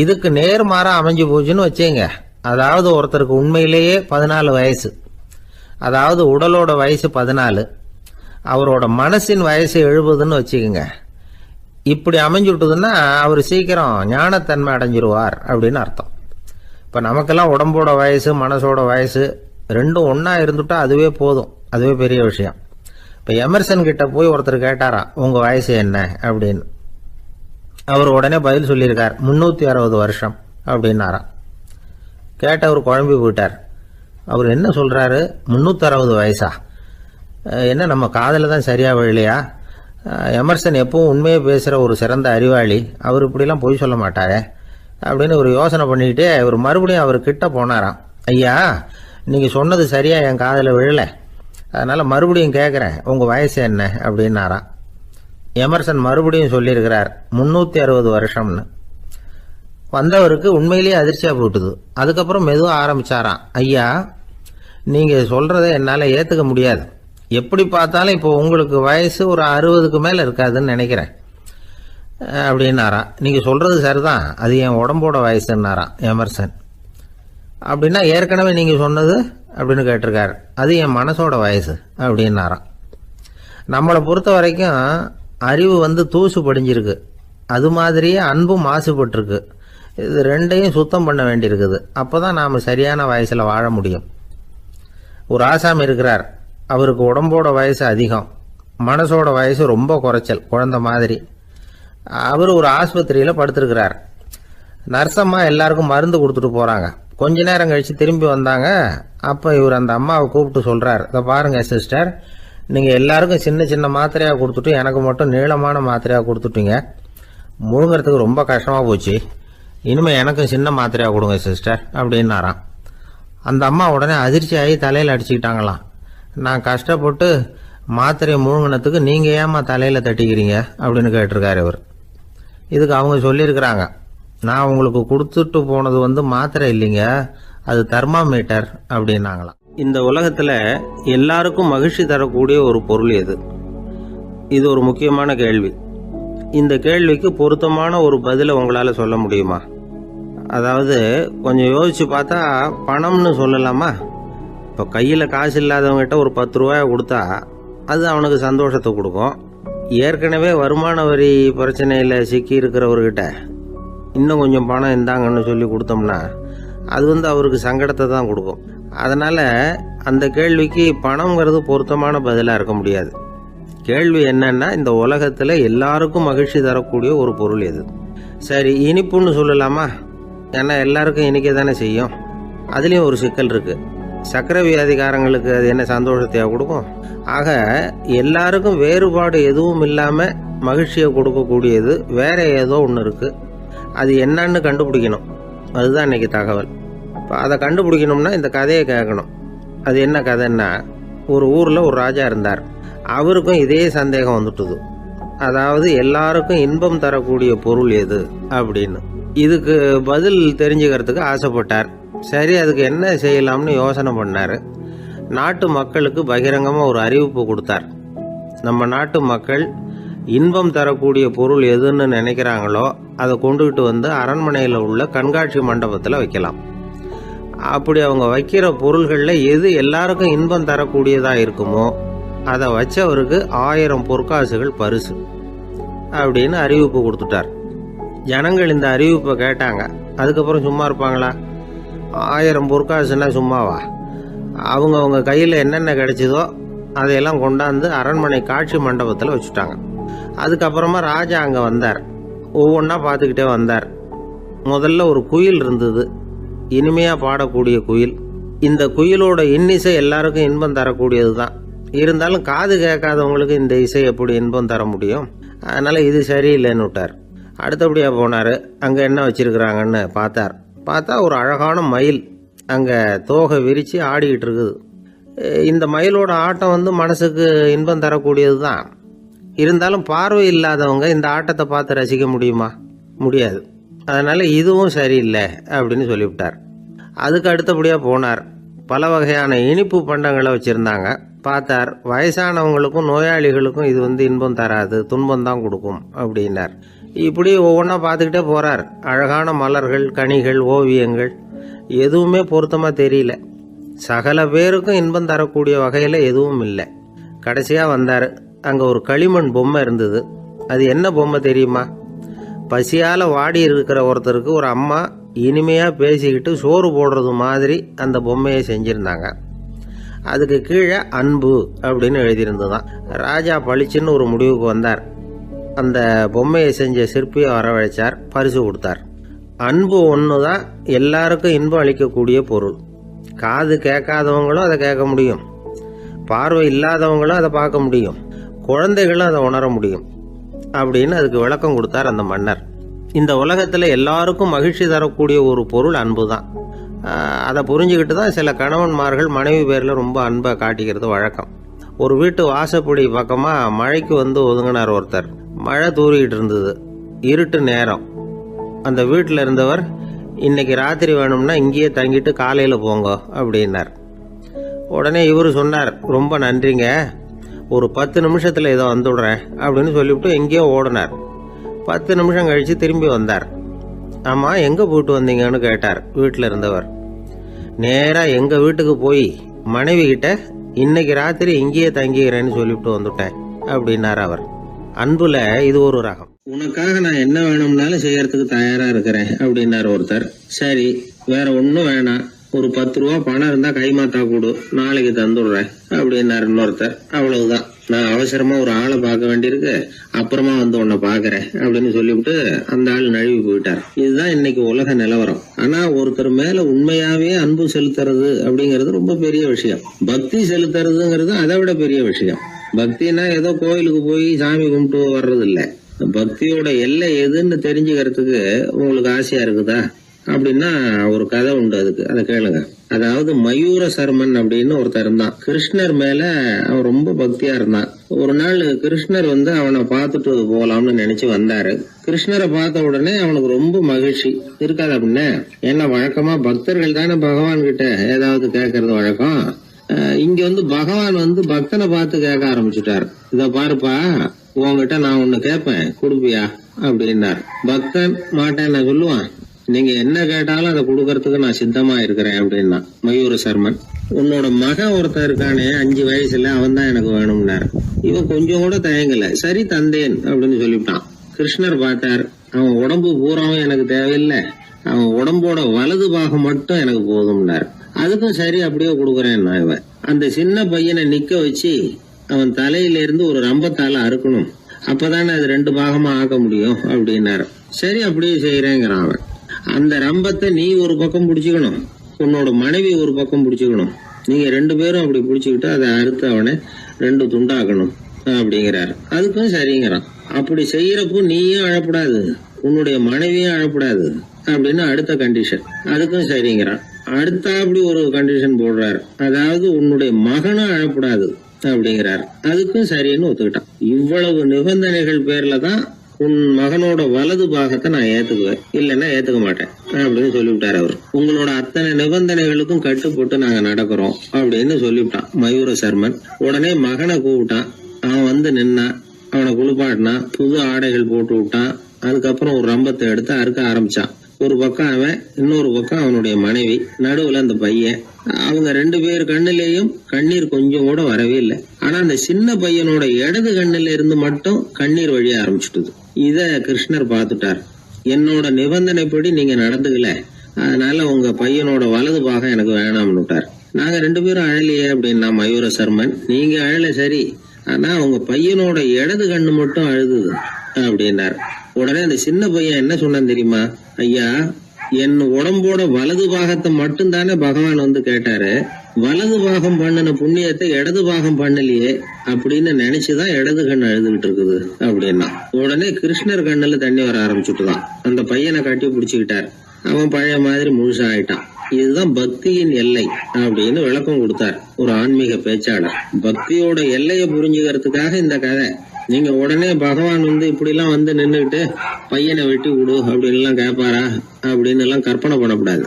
[SPEAKER 1] இதுக்கு நேர்மாறா அமைஞ்சு போச்சுன்னு வச்சுங்க. அதாவது ஒருத்தருக்கு உண்மையிலேயே 14 வயசு, அதாவது உடலோட வயசு 14, அவரோட மனசின் வயசு 70ன்னு வச்சுக்கோங்க. இப்படி அமைஞ்சுட்டுதுன்னா அவர் சீக்கிரம் ஞானத்தன்மை அடைஞ்சிருவார் அப்படின்னு அர்த்தம். இப்போ நமக்கெல்லாம் உடம்போட வயசு மனசோட வயசு ரெண்டும் ஒன்றா இருந்துட்டா அதுவே போதும், அதுவே பெரிய விஷயம். இப்போ எமர்சன் கிட்ட போய் ஒருத்தர் கேட்டாராம், உங்கள் வயசு என்ன அப்படின்னு. அவர் உடனே பதில் சொல்லியிருக்கார், 360 வருஷம் அப்படின்னாராம். கேட்டவர் குழம்பி போயிட்டார். அவர் என்ன சொல்கிறாரு, 360 வயசா? என்ன நம்ம காதில் தான் சரியாக விழலையா? எமர்சன் எப்பவும் உண்மையை பேசுகிற ஒரு சிறந்த அறிவாளி, அவர் இப்படிலாம் பொய் சொல்ல மாட்டாரே அப்படின்னு ஒரு யோசனை பண்ணிக்கிட்டே இவர் மறுபடியும் அவர் கிட்ட போனாராம். ஐயா, நீங்கள் சொன்னது சரியாக என் காதில் விழலை, அதனால் மறுபடியும் கேட்குறேன், உங்கள் வயசு என்ன அப்படின்னாராம். எமர்சன் மறுபடியும் சொல்லியிருக்கிறார், 360 வருஷம்னு. வந்தவருக்கு உண்மையிலேயே அதிர்ச்சியாக போட்டுது. அதுக்கப்புறம் மெதுவாக ஆரம்பித்தாராம், ஐயா, நீங்கள் சொல்கிறத என்னால் ஏற்றுக்க முடியாது. எப்படி பார்த்தாலும் இப்போ உங்களுக்கு வயசு ஒரு 60க்கு மேலே இருக்காதுன்னு நினைக்கிறேன் அப்படின்னாராம். நீங்கள் சொல்கிறது சரிதான், அது என் உடம்போட வயசுன்னாராம் எமர்சன். அப்படின்னா ஏற்கனவே நீங்கள் சொன்னது அப்படின்னு கேட்டிருக்காரு, அது என் மனசோட வயசு அப்படின்னாராம். நம்மளை பொறுத்த வரைக்கும் அறிவு தூசு படிஞ்சிருக்கு, அது மாதிரியே அன்பும் மாசுபட்டிருக்கு. இது ரெண்டையும் சுத்தம் பண்ண வேண்டியிருக்குது. அப்போ தான் நாம் சரியான வயசில் வாழ முடியும். ஒரு ஆசாமி இருக்கிறார், அவருக்கு உடம்போட வயசு அதிகம், மனசோட வயசு ரொம்ப குறைச்சல், குழந்தை மாதிரி. அவர் ஒரு ஆஸ்பத்திரியில் படுத்திருக்கிறார். நர்சம்மா எல்லாருக்கும் மருந்து கொடுத்துட்டு போகிறாங்க. கொஞ்ச நேரம் கழித்து திரும்பி வந்தாங்க. அப்போ இவர் அந்த அம்மாவை கூப்பிட்டு சொல்கிறார், இதை பாருங்கள் சிஸ்டர், நீங்கள் எல்லாருக்கும் சின்ன சின்ன மாத்திரையாக கொடுத்துட்டு எனக்கு மட்டும் நீளமான மாத்திரையாக கொடுத்துட்டீங்க. முழுங்கிறதுக்கு ரொம்ப கஷ்டமாக போச்சு. இனிமேல் எனக்கும் சின்ன மாத்திரையாக கொடுங்க சிஸ்டர் அப்படின்னாராம். அந்த அம்மா உடனே அதிர்ச்சியாகி தலையில் அடிச்சுக்கிட்டாங்களாம். நான் கஷ்டப்பட்டு மாத்திரையை முழுங்கினத்துக்கு நீங்கள் ஏமா தலையில் தட்டிக்கிறீங்க அப்படின்னு கேட்டிருக்காரு இவர். இதுக்கு அவங்க சொல்லியிருக்கிறாங்க, நான் உங்களுக்கு கொடுத்துட்டு போனது மாத்திரை இல்லைங்க, அது தெர்மாமீட்டர் அப்படின்னாங்களாம். இந்த உலகத்தில் எல்லாருக்கும் மகிழ்ச்சி தரக்கூடிய ஒரு பொருள் எது? இது ஒரு முக்கியமான கேள்வி. இந்த கேள்விக்கு பொருத்தமான ஒரு பதிலை உங்களால் சொல்ல முடியுமா? அதாவது கொஞ்சம் யோசித்து பார்த்தா பணம்னு சொல்லலாமா? இப்போ கையில் காசு இல்லாதவங்ககிட்ட ஒரு 10 ரூபாயை கொடுத்தா அது அவனுக்கு சந்தோஷத்தை கொடுக்கும். ஏற்கனவே வருமான வரி பிரச்சனையில் சிக்கி இருக்கிறவர்கிட்ட இன்னும் கொஞ்சம் பணம் இருந்தாங்கன்னு சொல்லி கொடுத்தோம்னா அது அவருக்கு சங்கடத்தை தான் கொடுக்கும். அதனால் அந்த கேள்விக்கு பணம்ங்கிறது பொருத்தமான பதிலாக இருக்க முடியாது. கேள்வி என்னன்னா, இந்த உலகத்தில் எல்லாருக்கும் மகிழ்ச்சி தரக்கூடிய ஒரு பொருள் எது? சரி, இனிப்புன்னு சொல்லலாமா? ஏன்னா எல்லாருக்கும் இனிக்க தானே செய்யும். அதுலேயும் ஒரு சிக்கல் இருக்குது. சர்க்கரை வியாதிக்காரங்களுக்கு அது என்ன சந்தோஷத்தையாக கொடுக்கும்? ஆக எல்லாருக்கும் வேறுபாடு எதுவும் இல்லாமல் மகிழ்ச்சியை கொடுக்கக்கூடியது வேற ஏதோ ஒன்று இருக்குது. அது என்னன்னு கண்டுபிடிக்கணும். அதுதான் இன்னைக்கு தகவல். இப்போ அதை கண்டுபிடிக்கணும்னா இந்த கதையை கேட்கணும். அது என்ன கதைன்னா, ஒரு ஊரில் ஒரு ராஜா இருந்தார். அவருக்கும் இதே சந்தேகம் வந்துட்டுது. அதாவது எல்லாருக்கும் இன்பம் தரக்கூடிய பொருள் எது அப்படின்னு. இதுக்கு பதில் தெரிஞ்சுக்கிறதுக்கு ஆசைப்பட்டார். சரி, அதுக்கு என்ன செய்யலாம்னு யோசனை பண்ணார். நாட்டு மக்களுக்கு பகிரங்கமாக ஒரு அறிவிப்பு கொடுத்தார். நம்ம நாட்டு மக்கள் இன்பம் தரக்கூடிய பொருள் எதுன்னு நினைக்கிறாங்களோ அதை கொண்டுகிட்டு அரண்மனையில் உள்ள கண்காட்சி மண்டபத்தில் வைக்கலாம். அப்படி அவங்க வைக்கிற பொருள்களில் எது எல்லாருக்கும் இன்பம் தரக்கூடியதாக இருக்குமோ அதை வச்சவருக்கு 1000 பொற்காசுகள் பரிசு அப்படின்னு அறிவிப்பு கொடுத்துட்டார். ஜனங்கள் இந்த அறிவிப்பை கேட்டாங்க. அதுக்கப்புறம் சும்மா இருப்பாங்களா? 1000 பொற்காசுன்னா சும்மாவா? அவங்க கையில் என்னென்ன கிடைச்சதோ அதையெல்லாம் கொண்டாந்து அரண்மனை காட்சி மண்டபத்தில் வச்சுட்டாங்க. அதுக்கப்புறமா ராஜா அங்கே வந்தார். ஒவ்வொன்றா பார்த்துக்கிட்டே வந்தார். முதல்ல ஒரு குயில் இருந்தது, இனிமையாக பாடக்கூடிய குயில். இந்த குயிலோட இன்னிசை எல்லாருக்கும் இன்பம் தரக்கூடியது தான். இருந்தாலும் காது கேட்காதவங்களுக்கு இந்த இசை எப்படி இன்பம் தர முடியும்? அதனால் இது சரியில்லைன்னு விட்டார். அடுத்தபடியாக போனார். அங்கே என்ன வச்சுருக்குறாங்கன்னு பார்த்தா ஒரு அழகான மயில் அங்கே தோகை விரித்து ஆடிக்கிட்டு இருக்குது. இந்த மயிலோட ஆட்டம் மனசுக்கு இன்பம் தரக்கூடியது தான். இருந்தாலும் பார்வை இல்லாதவங்க இந்த ஆட்டத்தை பார்த்து ரசிக்க முடியுமா? முடியாது. அதனால் இதுவும் சரியில்லை அப்படின்னு சொல்லிவிட்டார். அதுக்கு அடுத்தபடியாக போனார். பல வகையான இனிப்பு பண்டங்களை வச்சுருந்தாங்க. பார்த்தார், வயசானவங்களுக்கும் நோயாளிகளுக்கும் இது இன்பம் தராது, துன்பம் தான் கொடுக்கும் அப்படின்னார். இப்படி ஒவ்வொன்றா பார்த்துக்கிட்டே போகிறார். அழகான மலர்கள், கனிகள், ஓவியங்கள் எதுவுமே பொருத்தமாக தெரியல. சகல பேருக்கும் இன்பம் தரக்கூடிய வகையில் எதுவும் இல்லை. கடைசியாக வந்தார். அங்கே ஒரு களிமண் பொம்மை இருந்தது.
[SPEAKER 2] அது என்ன பொம்மை தெரியுமா? பசியால் வாடி இருக்கிற ஒருத்தருக்கு ஒரு அம்மா இனிமையாக பேசிக்கிட்டு சோறு போடுறது மாதிரி அந்த பொம்மையை செஞ்சுருந்தாங்க. அதுக்கு கீழே அன்பு அப்படின்னு எழுதியிருந்துதான். ராஜா பளிச்சுன்னு ஒரு முடிவுக்கு வந்தார். அந்த பொம்மையை செஞ்ச சிற்பியை வரவழைச்சார், பரிசு கொடுத்தார். அன்பு ஒன்று தான் எல்லாருக்கும் இன்பம் அளிக்கக்கூடிய பொருள். காது கேட்காதவங்களும் அதை கேட்க முடியும், பார்வை இல்லாதவங்களும் அதை பார்க்க முடியும், குழந்தைகளும் அதை உணர முடியும் அப்படின்னு அதுக்கு விளக்கம் கொடுத்தார் அந்த மன்னர். இந்த உலகத்தில் எல்லாருக்கும் மகிழ்ச்சி தரக்கூடிய ஒரு பொருள் அன்பு தான். அதை புரிஞ்சுக்கிட்டு தான் சில கணவன்மார்கள் மனைவி பேரில் ரொம்ப அன்பை காட்டிக்கிறது வழக்கம். ஒரு வீட்டு வாசப்படி பக்கமாக மழைக்கு வந்து ஒதுங்கினார் ஒருத்தர். மழை தூரிக்கிட்டு இருந்தது, இருட்டு நேரம். அந்த வீட்டில் இருந்தவர், இன்னைக்கு ராத்திரி வேணும்னா இங்கேயே தங்கிட்டு காலையில் போங்க அப்படின்னார். உடனே இவர் சொன்னார், ரொம்ப நன்றிங்க, ஒரு 10 நிமிஷத்தில் இதை வந்துடுறேன் அப்படின்னு சொல்லிவிட்டு எங்கேயோ ஓடினார். 10 நிமிஷம் கழித்து திரும்பி வந்தார். ஆமாம், எங்கே போயிட்டு வந்தீங்கன்னு கேட்டார் வீட்டில் இருந்தவர். நேராக எங்கள் வீட்டுக்கு போய் மனைவி கிட்ட இன்னைக்கு ராத்திரி இங்கேயே தங்கிக்கிறேன்னு சொல்லிவிட்டு வந்துட்டேன் அப்படின்னார் அவர். அன்புல இது ஒரு ரகம். உனக்காக நான் என்ன வேணும்னாலும் செய்யறதுக்கு தயாரா இருக்கிறேன் அப்படின்னாரு ஒருத்தர். சரி, வேற ஒன்றும் வேணாம், ஒரு 10 ரூபா பணம் இருந்தா கைமாத்தா கொடு, நாளைக்கு தந்துடுறேன் அப்படின்னாரு இன்னொருத்தர். அவ்வளவுதான், நான் அவசரமா ஒரு ஆளை பார்க்க வேண்டியிருக்கு, அப்புறமா வந்து உன்னை பாக்குறேன் அப்படின்னு சொல்லிவிட்டு அந்த ஆள் நழுவி போயிட்டார். இதுதான் இன்னைக்கு உலக நிலவரம். ஆனா ஒருத்தர் மேல உண்மையாவே அன்பு செலுத்துறது அப்படிங்கிறது ரொம்ப பெரிய விஷயம். பக்தி செலுத்துறதுங்கிறது அதை விட பெரிய விஷயம். பக்தினா ஏதோ கோயிலுக்கு போய் சாமி கும்பிட்டு வர்றது இல்ல. பக்தியோட எல்லை எதுன்னு தெரிஞ்சுக்கிறதுக்கு உங்களுக்கு ஆசையா இருக்குதா அப்படின்னா ஒரு கதை உண்டு, அதுக்கு அதை கேளுங்க. அதாவது மயூர சர்மன் அப்படின்னு ஒருத்தர் இருந்தான். கிருஷ்ணர் மேல அவன் ரொம்ப பக்தியா இருந்தான். ஒரு நாள் கிருஷ்ணர் வந்து அவனை பார்த்துட்டு போகலாம்னு நினைச்சு வந்தாரு. கிருஷ்ணரை பார்த்த உடனே அவனுக்கு ரொம்ப மகிழ்ச்சி இருக்காது அப்படின்னு. ஏன்னா வழக்கமா பக்தர்கள் தானே பகவான் கிட்ட ஏதாவது கேட்கறது வழக்கம். இங்க வந்து பகவான் வந்து பக்தனை பார்த்து கேட்க ஆரம்பிச்சுட்டாரு. இத பாருப்பா, உங்ககிட்ட நான் ஒண்ணு கேட்பேன், கொடுப்பியா அப்படின்னார். பக்தன் மாட்டேன் நான் சொல்லுவான், நீங்க என்ன கேட்டாலும் அதை கொடுக்கறதுக்கு நான் சித்தமா இருக்கிறேன் அப்படின்னா மயூர சர்மன். உன்னோட மகன் ஒருத்தன் இருக்கானே 5 வயசுல, அவன் தான் எனக்கு வேணும்னாரு. இவன் கொஞ்சம் கூட தயங்கல, சரி தந்தேன் அப்படின்னு சொல்லிவிட்டான். கிருஷ்ணர் பார்த்தார், அவன் உடம்பு பூராவும் எனக்கு தேவையில்லை, அவன் உடம்போட வலது பாகம் மட்டும் எனக்கு போதும்னாரு. அதுக்கும் சரி அப்படியே கொடுக்குறேன். இவன் அந்த சின்ன பையனை நிக்க வச்சு அவன் தலையில இருந்து ஒரு ரம்பத்தால அறுக்கணும், அப்பதானே அது 2 பாகமா ஆக்க முடியும் அப்படின்னாரு. சரி அப்படியே செய்யறேங்கிறான் அவன். அந்த ரம்பத்தை நீ ஒரு பக்கம் பிடிச்சுக்கணும், உன்னோட மனைவி ஒரு பக்கம் பிடிச்சுக்கணும், நீங்க 2 பேரும் அப்படி பிடிச்சுக்கிட்டு அதை அறுத்து அவனை 2 துண்டாக்கணும் அப்படிங்கிறாரு. அதுக்கும் சரிங்கிறான். அப்படி செய்யறப்போ நீயும் அழப்படாது, உன்னுடைய மனைவியும் அழப்படாது அப்படின்னு அடுத்த கண்டிஷன். அதுக்கும் சரிங்கிறான். அடுத்த அப்படி ஒரு கண்டிஷன் போடுறாரு, அதாவது உன்னுடைய மகனும் அழப்படாது அப்படிங்கிறாரு. அதுக்கும் சரின்னு ஒத்துக்கிட்டான். இவ்வளவு நிபந்தனைகள் பேர்ல தான் உன் மகனோட வலது பாகத்தை நான் ஏத்துக்குவேன், இல்லைன்னா ஏத்துக்க மாட்டேன் அப்படின்னு சொல்லிவிட்டாரு அவர். உங்களோட அத்தனை நிபந்தனைகளுக்கும் கட்டுப்பட்டு நாங்க நடக்கிறோம் அப்படின்னு சொல்லிவிட்டான் மயூர சர்மன். உடனே மகனை கூப்பிட்டான். அவன் வந்து நின்னான், அவனை குளிப்பாட்டினான், புது ஆடைகள் போட்டு விட்டான். அதுக்கப்புறம் ஒரு ரம்பத்தை எடுத்து அறுக்க ஆரம்பிச்சான். ஒரு பக்கம் அவன், இன்னொரு பக்கம் அவனுடைய மனைவி, நடுவுல அந்த பையன். அவங்க 2 பேர் கண்ணிலேயும் கண்ணீர் கொஞ்சம் கூட வரவே இல்லை. ஆனா அந்த சின்ன பையனோட இடது கண்ணில இருந்து மட்டும் கண்ணீர் வழிய ஆரம்பிச்சுட்டுது. இத கிருஷ்ணர் பார்த்துட்டார். என்னோட நிபந்தனைப்படி நீங்க நடந்துக்கல, அதனால உங்க பையனோட வலது பாகம் எனக்கு வேணாம்னு விட்டார். நாங்க 2 பேரும் அழலையே அப்படின்னா மயூர சர்மன். நீங்க அழல சரி, ஆனா உங்க பையனோட இடது கண்ணு மட்டும் அழுதுது அப்படின்னார். உடனே அந்த சின்ன பையன் என்ன சொன்னான் தெரியுமா? ஐயா, என் உடம்போட வலது பாகத்தை மட்டும் தானே பகவான் வந்து கேட்டாரு, வலது பாகம் பண்ணின புண்ணியத்தை இடது பாகம் பண்ணலையே அப்படின்னு நினைச்சுதான் இடது கண் அழுதுகிட்டு இருக்குது அப்படின்னா. உடனே கிருஷ்ணர் கண்ணுல தண்ணி வர ஆரம்பிச்சுட்டுதான். அந்த பையனை கட்டி பிடிச்சுக்கிட்டார். அவன் பழைய மாதிரி முழுசா ஆயிட்டான். இதுதான் பக்தியின் எல்லை அப்படின்னு விளக்கம் கொடுத்தார் ஒரு ஆன்மீக பேச்சாளர். பக்தியோட எல்லையை புரிஞ்சுக்கிறதுக்காக இந்த கதை. நீங்க உடனே பகவான் வந்து இப்படி எல்லாம் வந்து நின்றுகிட்டு பையனை வெட்டி விடு அப்படின்னு எல்லாம் கேட்பாரா அப்படின்னு எல்லாம் கற்பனை பண்ணக்கூடாது.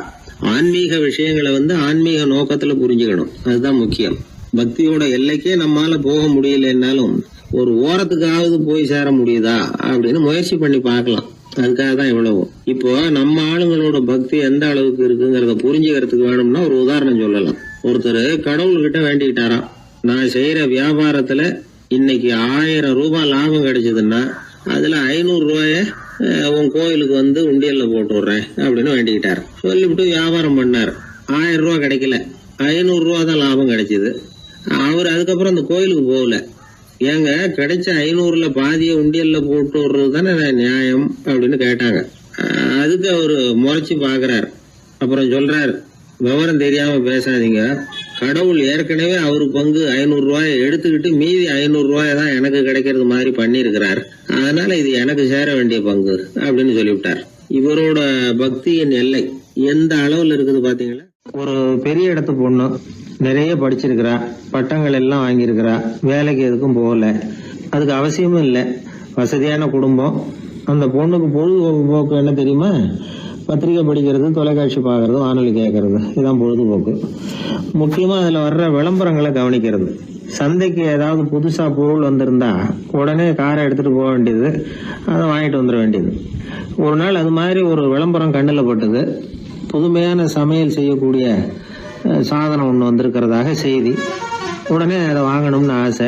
[SPEAKER 2] ஆன்மீக விஷயங்களை வந்து ஆன்மீக நோக்கத்துல புரிஞ்சுக்கணும், அதுதான் முக்கியம். பக்தியோட எல்லைக்கே நம்மால போக முடியலன்னாலும் ஒரு ஓரத்துக்காவது போய் சேர முடியுதா அப்படின்னு முயற்சி பண்ணி பார்க்கலாம். அதுக்காக தான் இவ்வளவு. இப்போ நம்ம ஆளுங்களோட பக்தி எந்த அளவுக்கு இருக்குங்கிறத புரிஞ்சுக்கிறதுக்கு வேணும்னா ஒரு உதாரணம் சொல்லலாம். ஒருத்தர் கடவுள்கிட்ட வேண்டிக்கிட்டாராம், நான் செய்யற வியாபாரத்துல இன்னைக்கு 1000 ரூபாய் லாபம் கிடைச்சதுன்னா அதில் 500 ரூபாய உன் கோயிலுக்கு வந்து உண்டியல்ல போட்டு விடுறேன் அப்படின்னு வேண்டிக்கிட்டார். சொல்லிவிட்டு வியாபாரம் பண்ணார். 1000 ரூபா கிடைக்கல, 500 ரூபா தான் லாபம் கிடைச்சிது. அவர் அதுக்கப்புறம் அந்த கோயிலுக்கு போகல. ஏங்க, கிடைச்ச 500ல பாதியை உண்டியல்ல போட்டு விடுறது தானே நியாயம் அப்படின்னு கேட்டாங்க. அதுக்கு அவர் முறைச்சி பார்க்குறார். அப்புறம் சொல்றார், விவரம் தெரியாம பேசாதீங்க, கடவுள் ஏற்கனவே அவர் பங்கு 500 ரூபாயை எடுத்துக்கிட்டு மீதி 500 ரூபாயை தான் எனக்கு கிடைக்கிறது மாதிரி பண்ணியிருக்கிறார். அதனால இது எனக்கு சேர வேண்டிய பங்கு அப்படின்னு சொல்லிவிட்டார். இவரோட பக்தியின் எல்லை எந்த அளவில் இருக்குது பாத்தீங்களா? ஒரு பெரிய இடத்து பொண்ணு, நிறைய படிச்சிருக்கிறா, பட்டங்கள் எல்லாம் வாங்கியிருக்கிறா, வேலைக்கு எதுக்கும் போகல, அதுக்கு அவசியமும் இல்லை, வசதியான குடும்பம். அந்த பொண்ணுக்கு பொழுதுபோக்கு என்ன தெரியுமா? பத்திரிகை படிக்கிறது, தொலைக்காட்சி பார்க்கறது, வானொலி கேட்கறது, இதுதான் பொழுதுபோக்கு. முக்கியமாக அதில் வர்ற விளம்பரங்களை கவனிக்கிறது. சந்தைக்கு ஏதாவது புதுசாக பொருள் வந்திருந்தா உடனே காரை எடுத்துகிட்டு போக வேண்டியது, அதை வாங்கிட்டு வந்துட வேண்டியது. ஒரு நாள் அது மாதிரி ஒரு விளம்பரம் கண்ணில் பட்டது. புதுமையான சமையல் செய்யக்கூடிய சாதனம் ஒன்று வந்திருக்கிறதாக செய்தி. உடனே அதை வாங்கணும்னு ஆசை.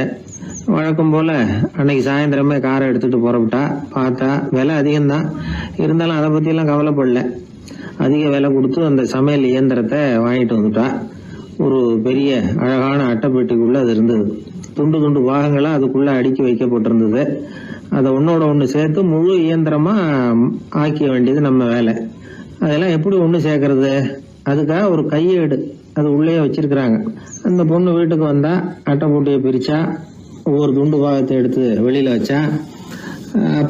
[SPEAKER 2] வழக்கம் போல் அன்னைக்கு சாயந்தரமே காரை எடுத்துகிட்டு புறப்பட்டா. பார்த்தா விலை அதிகம்தான், இருந்தாலும் அதை பற்றியெல்லாம் கவலைப்படல. அதிக விலை கொடுத்து அந்த சமையல் இயந்திரத்தை வாங்கிட்டு வந்துட்டா. ஒரு பெரிய அழகான அட்டைப்பெட்டிக்குள்ளே அது இருந்தது. துண்டு துண்டு பாகங்களாக அதுக்குள்ளே அடுக்கி வைக்கப்பட்டிருந்தது. அதை ஒன்றோட ஒன்று சேர்த்து முழு இயந்திரமாக ஆக்கிய வேண்டியது நம்ம வேலை. அதெல்லாம் எப்படி ஒன்று சேர்க்கறது? அதுக்காக ஒரு கையேடு அது உள்ளே வச்சிருக்கிறாங்க. அந்த பொண்ணு வீட்டுக்கு வந்தா அட்டைப்பூட்டியை பிரிச்சா, ஒவ்வொரு துண்டு பாகத்தை எடுத்து வெளியில வச்சா,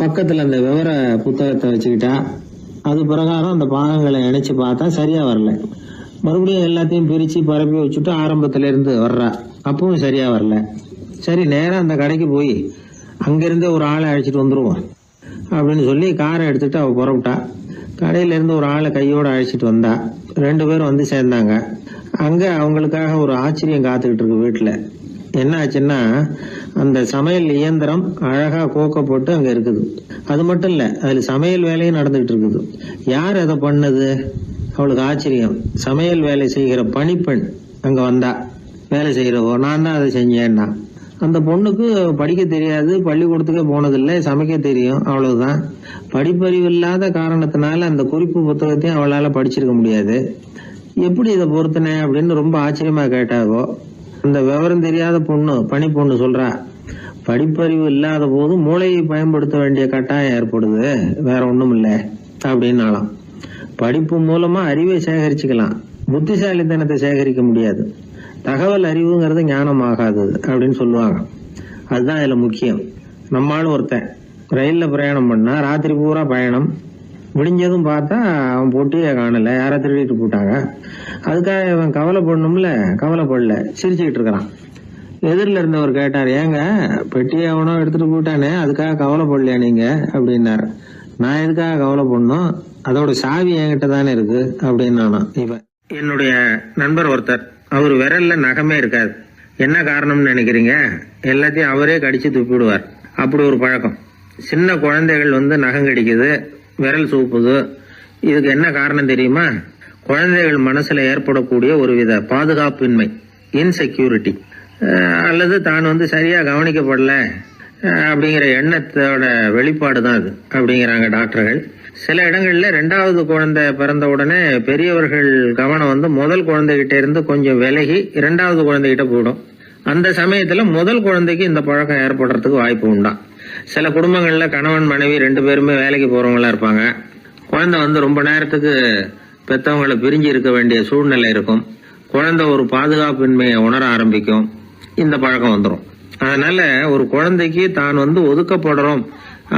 [SPEAKER 2] பக்கத்தில் அந்த விவர புத்தகத்தை வச்சுக்கிட்டா. அது பிரகாரம் அந்த பாகங்களை இணைச்சு பார்த்தா சரியா வரல. மறுபடியும் எல்லாத்தையும் பிரிச்சு பரப்பி வச்சுட்டு ஆரம்பத்துல இருந்து வர்றா. அப்பவும் சரியா வரல. சரி, நேரம் அந்த கடைக்கு போய் அங்கிருந்தே ஒரு ஆளை அழைச்சிட்டு வந்துருவோம் அப்படின்னு சொல்லி காரை எடுத்துட்டு அவ புறப்பட்டா. கடையில இருந்து ஒரு ஆளை கையோட அழைச்சிட்டு வந்தா. 2 பேரும் வந்து சேர்ந்தாங்க. அங்க அவங்களுக்காக ஒரு ஆச்சரியம் காத்துக்கிட்டு இருக்கு வீட்டுல. என்ன ஆச்சுன்னா, அந்த சமையல் இயந்திரம் அழகா கோக்கப்பட்டு அங்க இருக்குது. அது மட்டும் இல்ல, அதுல சமையல் வேலையும் நடந்துகிட்டு இருக்குது. யார் அதை பண்ணது? அவளுக்கு ஆச்சரியம். சமையல் வேலை செய்கிற பணிப்பெண் அங்க வந்தா. வேலை செய்யறவோ, நான் தான் அதை செஞ்சேன்னா. அந்த பொண்ணுக்கு படிக்க தெரியாது, பள்ளிக்கூடத்துக்கே போனதில்லை, சமைக்க தெரியும், அவ்வளவுதான். படிப்பறிவு இல்லாத காரணத்தினால அந்த குறிப்பு புத்தகத்தையும் அவளால படிச்சிருக்க முடியாது. எப்படி இதை பொறுத்தனே அப்படின்னு ரொம்ப ஆச்சரியமா கேட்டாவோ. அந்த விவரம் தெரியாத பொண்ணு, பணி பொண்ணு சொல்றா, படிப்பறிவு இல்லாத போது மூளையை பயன்படுத்த வேண்டிய கட்டாயம் ஏற்படுது, வேற ஒண்ணும் இல்லை அப்படின்னாலாம். படிப்பு மூலமா அறிவை சேகரிச்சுக்கலாம், புத்திசாலித்தனத்தை சேகரிக்க முடியாது. தகவல் அறிவுங்கிறது ஞானம் ஆகாதது அப்படின்னு சொல்லுவாங்க. அதுதான் இதுல முக்கியம். நம்மளும் ஒருத்தன் ரயில்ல பிரயாணம் பண்ணா, ராத்திரி பூரா பயணம், முடிஞ்சதும் பார்த்தா அவன் பொட்டியை காணல, யாரை திருடிட்டு போட்டாங்க. அதுக்காக இவன் கவலைப்படணும்ல, கவலைப்படல, சிரிச்சுக்கிட்டு இருக்கிறான். எதிரில் இருந்தவர் கேட்டார், ஏங்க பெட்டியை அவனோ எடுத்துட்டு போட்டானே, அதுக்காக கவலைப்படலையா நீங்க அப்படின்னாரு. நான் எதுக்காக கவலைப்படணும், அதோட சாவி என்கிட்ட தானே இருக்கு அப்படின்னு நானா. இவன் என்னுடைய நண்பர் ஒருத்தர், அவர் விரல்ல நகமே இருக்காது. என்ன காரணம்னு நினைக்கிறீங்க? எல்லாத்தையும் அவரே கடிச்சு துப்பிடுவார். அப்படி ஒரு பழக்கம். சின்ன குழந்தைகள் வந்து நகம் கடிக்குது, விரல் சூப்புது. இதுக்கு என்ன காரணம் தெரியுமா? குழந்தைகள் மனசுல ஏற்படக்கூடிய ஒருவித பாதுகாப்பின்மை, இன்செக்யூரிட்டி, அல்லது தான் வந்து சரியா கவனிக்கப்படல அப்படிங்கிற எண்ணத்தோட வெளிப்பாடு தான் அது அப்படிங்கிறாங்க டாக்டர்கள். சில இடங்கள்ல 2வது குழந்தை பிறந்த உடனே பெரியவர்கள் கவனம் வந்து முதல் குழந்தைகிட்ட இருந்து கொஞ்சம் விலகி 2வது குழந்தைகிட்ட போயிடும். அந்த சமயத்துல முதல் குழந்தைக்கு இந்த பழக்கம் ஏற்படுறதுக்கு வாய்ப்பு உண்டா. சில குடும்பங்கள்ல கணவன் மனைவி 2 பேருமே வேலைக்கு போறவங்களா இருப்பாங்க. குழந்தை வந்து ரொம்ப நேரத்துக்கு பெத்தவங்களை பிரிஞ்சு இருக்க வேண்டிய சூழ்நிலை இருக்கும். குழந்தை ஒரு பாதுகாப்பின்மையை உணர ஆரம்பிக்கும். இந்த பழக்கம் வந்துடும். அதனால ஒரு குழந்தைக்கு தான் வந்து ஒதுக்கப்படுறோம்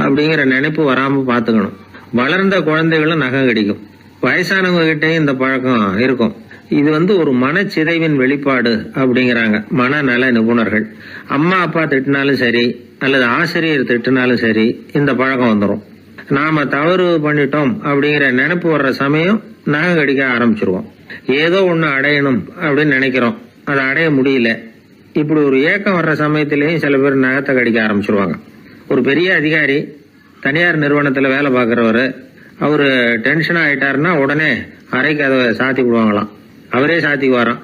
[SPEAKER 2] அப்படிங்கிற நினைப்பு வராம பாத்துக்கணும். வளர்ந்த குழந்தைகளும் நகம் கடிக்கும். வயசானவங்க கிட்டையும் இந்த பழக்கம் இருக்கும். இது வந்து ஒரு மனச்சிதைவின் வெளிப்பாடு அப்படிங்கிறாங்க மனநல நிபுணர்கள். அம்மா அப்பா திட்டினாலும் சரி, அல்லது ஆசிரியர் திட்டினாலும் சரி, இந்த பழக்கம் வந்துடும். நாம தவறு பண்ணிட்டோம் அப்படிங்கிற நினைப்பு வர்ற சமயம் நகம் கடிக்க ஆரம்பிச்சிருவோம். ஏதோ ஒண்ணு அடையணும் அப்படின்னு நினைக்கிறோம், அதை அடைய முடியல. இப்படி ஒரு ஏக்கம் வர்ற சமயத்திலேயும் சில பேர் நகத்தை கடிக்க ஆரம்பிச்சிருவாங்க. ஒரு பெரிய அதிகாரி, தனியார் நிறுவனத்துல வேலை பார்க்கிறவரு, அவரு டென்ஷனா ஆயிட்டாருன்னா உடனே அறைக்கு அதை சாத்தி விடுவாங்களாம். அவரே சாத்திக்குவாராம்.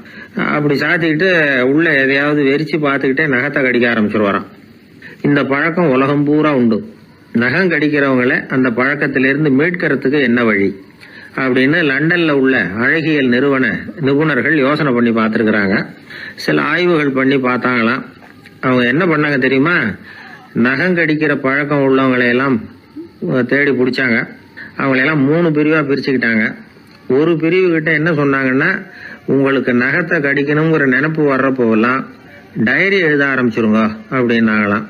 [SPEAKER 2] அப்படி சாத்திக்கிட்டு உள்ள எதையாவது வெறிச்சு பார்த்துக்கிட்டே நகத்தை கடிக்க ஆரம்பிச்சிருவாராம். இந்த பழக்கம் உலகம் பூரா உண்டு. நகம் கடிக்கிறவங்களை அந்த பழக்கத்திலிருந்து மீட்கிறதுக்கு என்ன வழி அப்படின்னு லண்டன்ல உள்ள அழகியல் நிபுணர்கள் யோசனை பண்ணி பார்த்துருக்குறாங்க. சில ஆய்வுகள் பண்ணி பார்த்தாங்களாம். அவங்க என்ன பண்ணாங்க தெரியுமா? நகம் கடிக்கிற பழக்கம் உள்ளவங்களையெல்லாம் தேடி பிடிச்சாங்க. அவங்களையெல்லாம் 3 பிரிவாக பிரிச்சுக்கிட்டாங்க. ஒரு பிரிவு கிட்ட என்ன சொன்னாங்கன்னா, உங்களுக்கு நகத்தை கடிக்கணுங்கிற நினைப்பு வர்றப்போலாம் டைரி எழுத ஆரம்பிச்சிருங்க அப்படின்னாங்களாம்.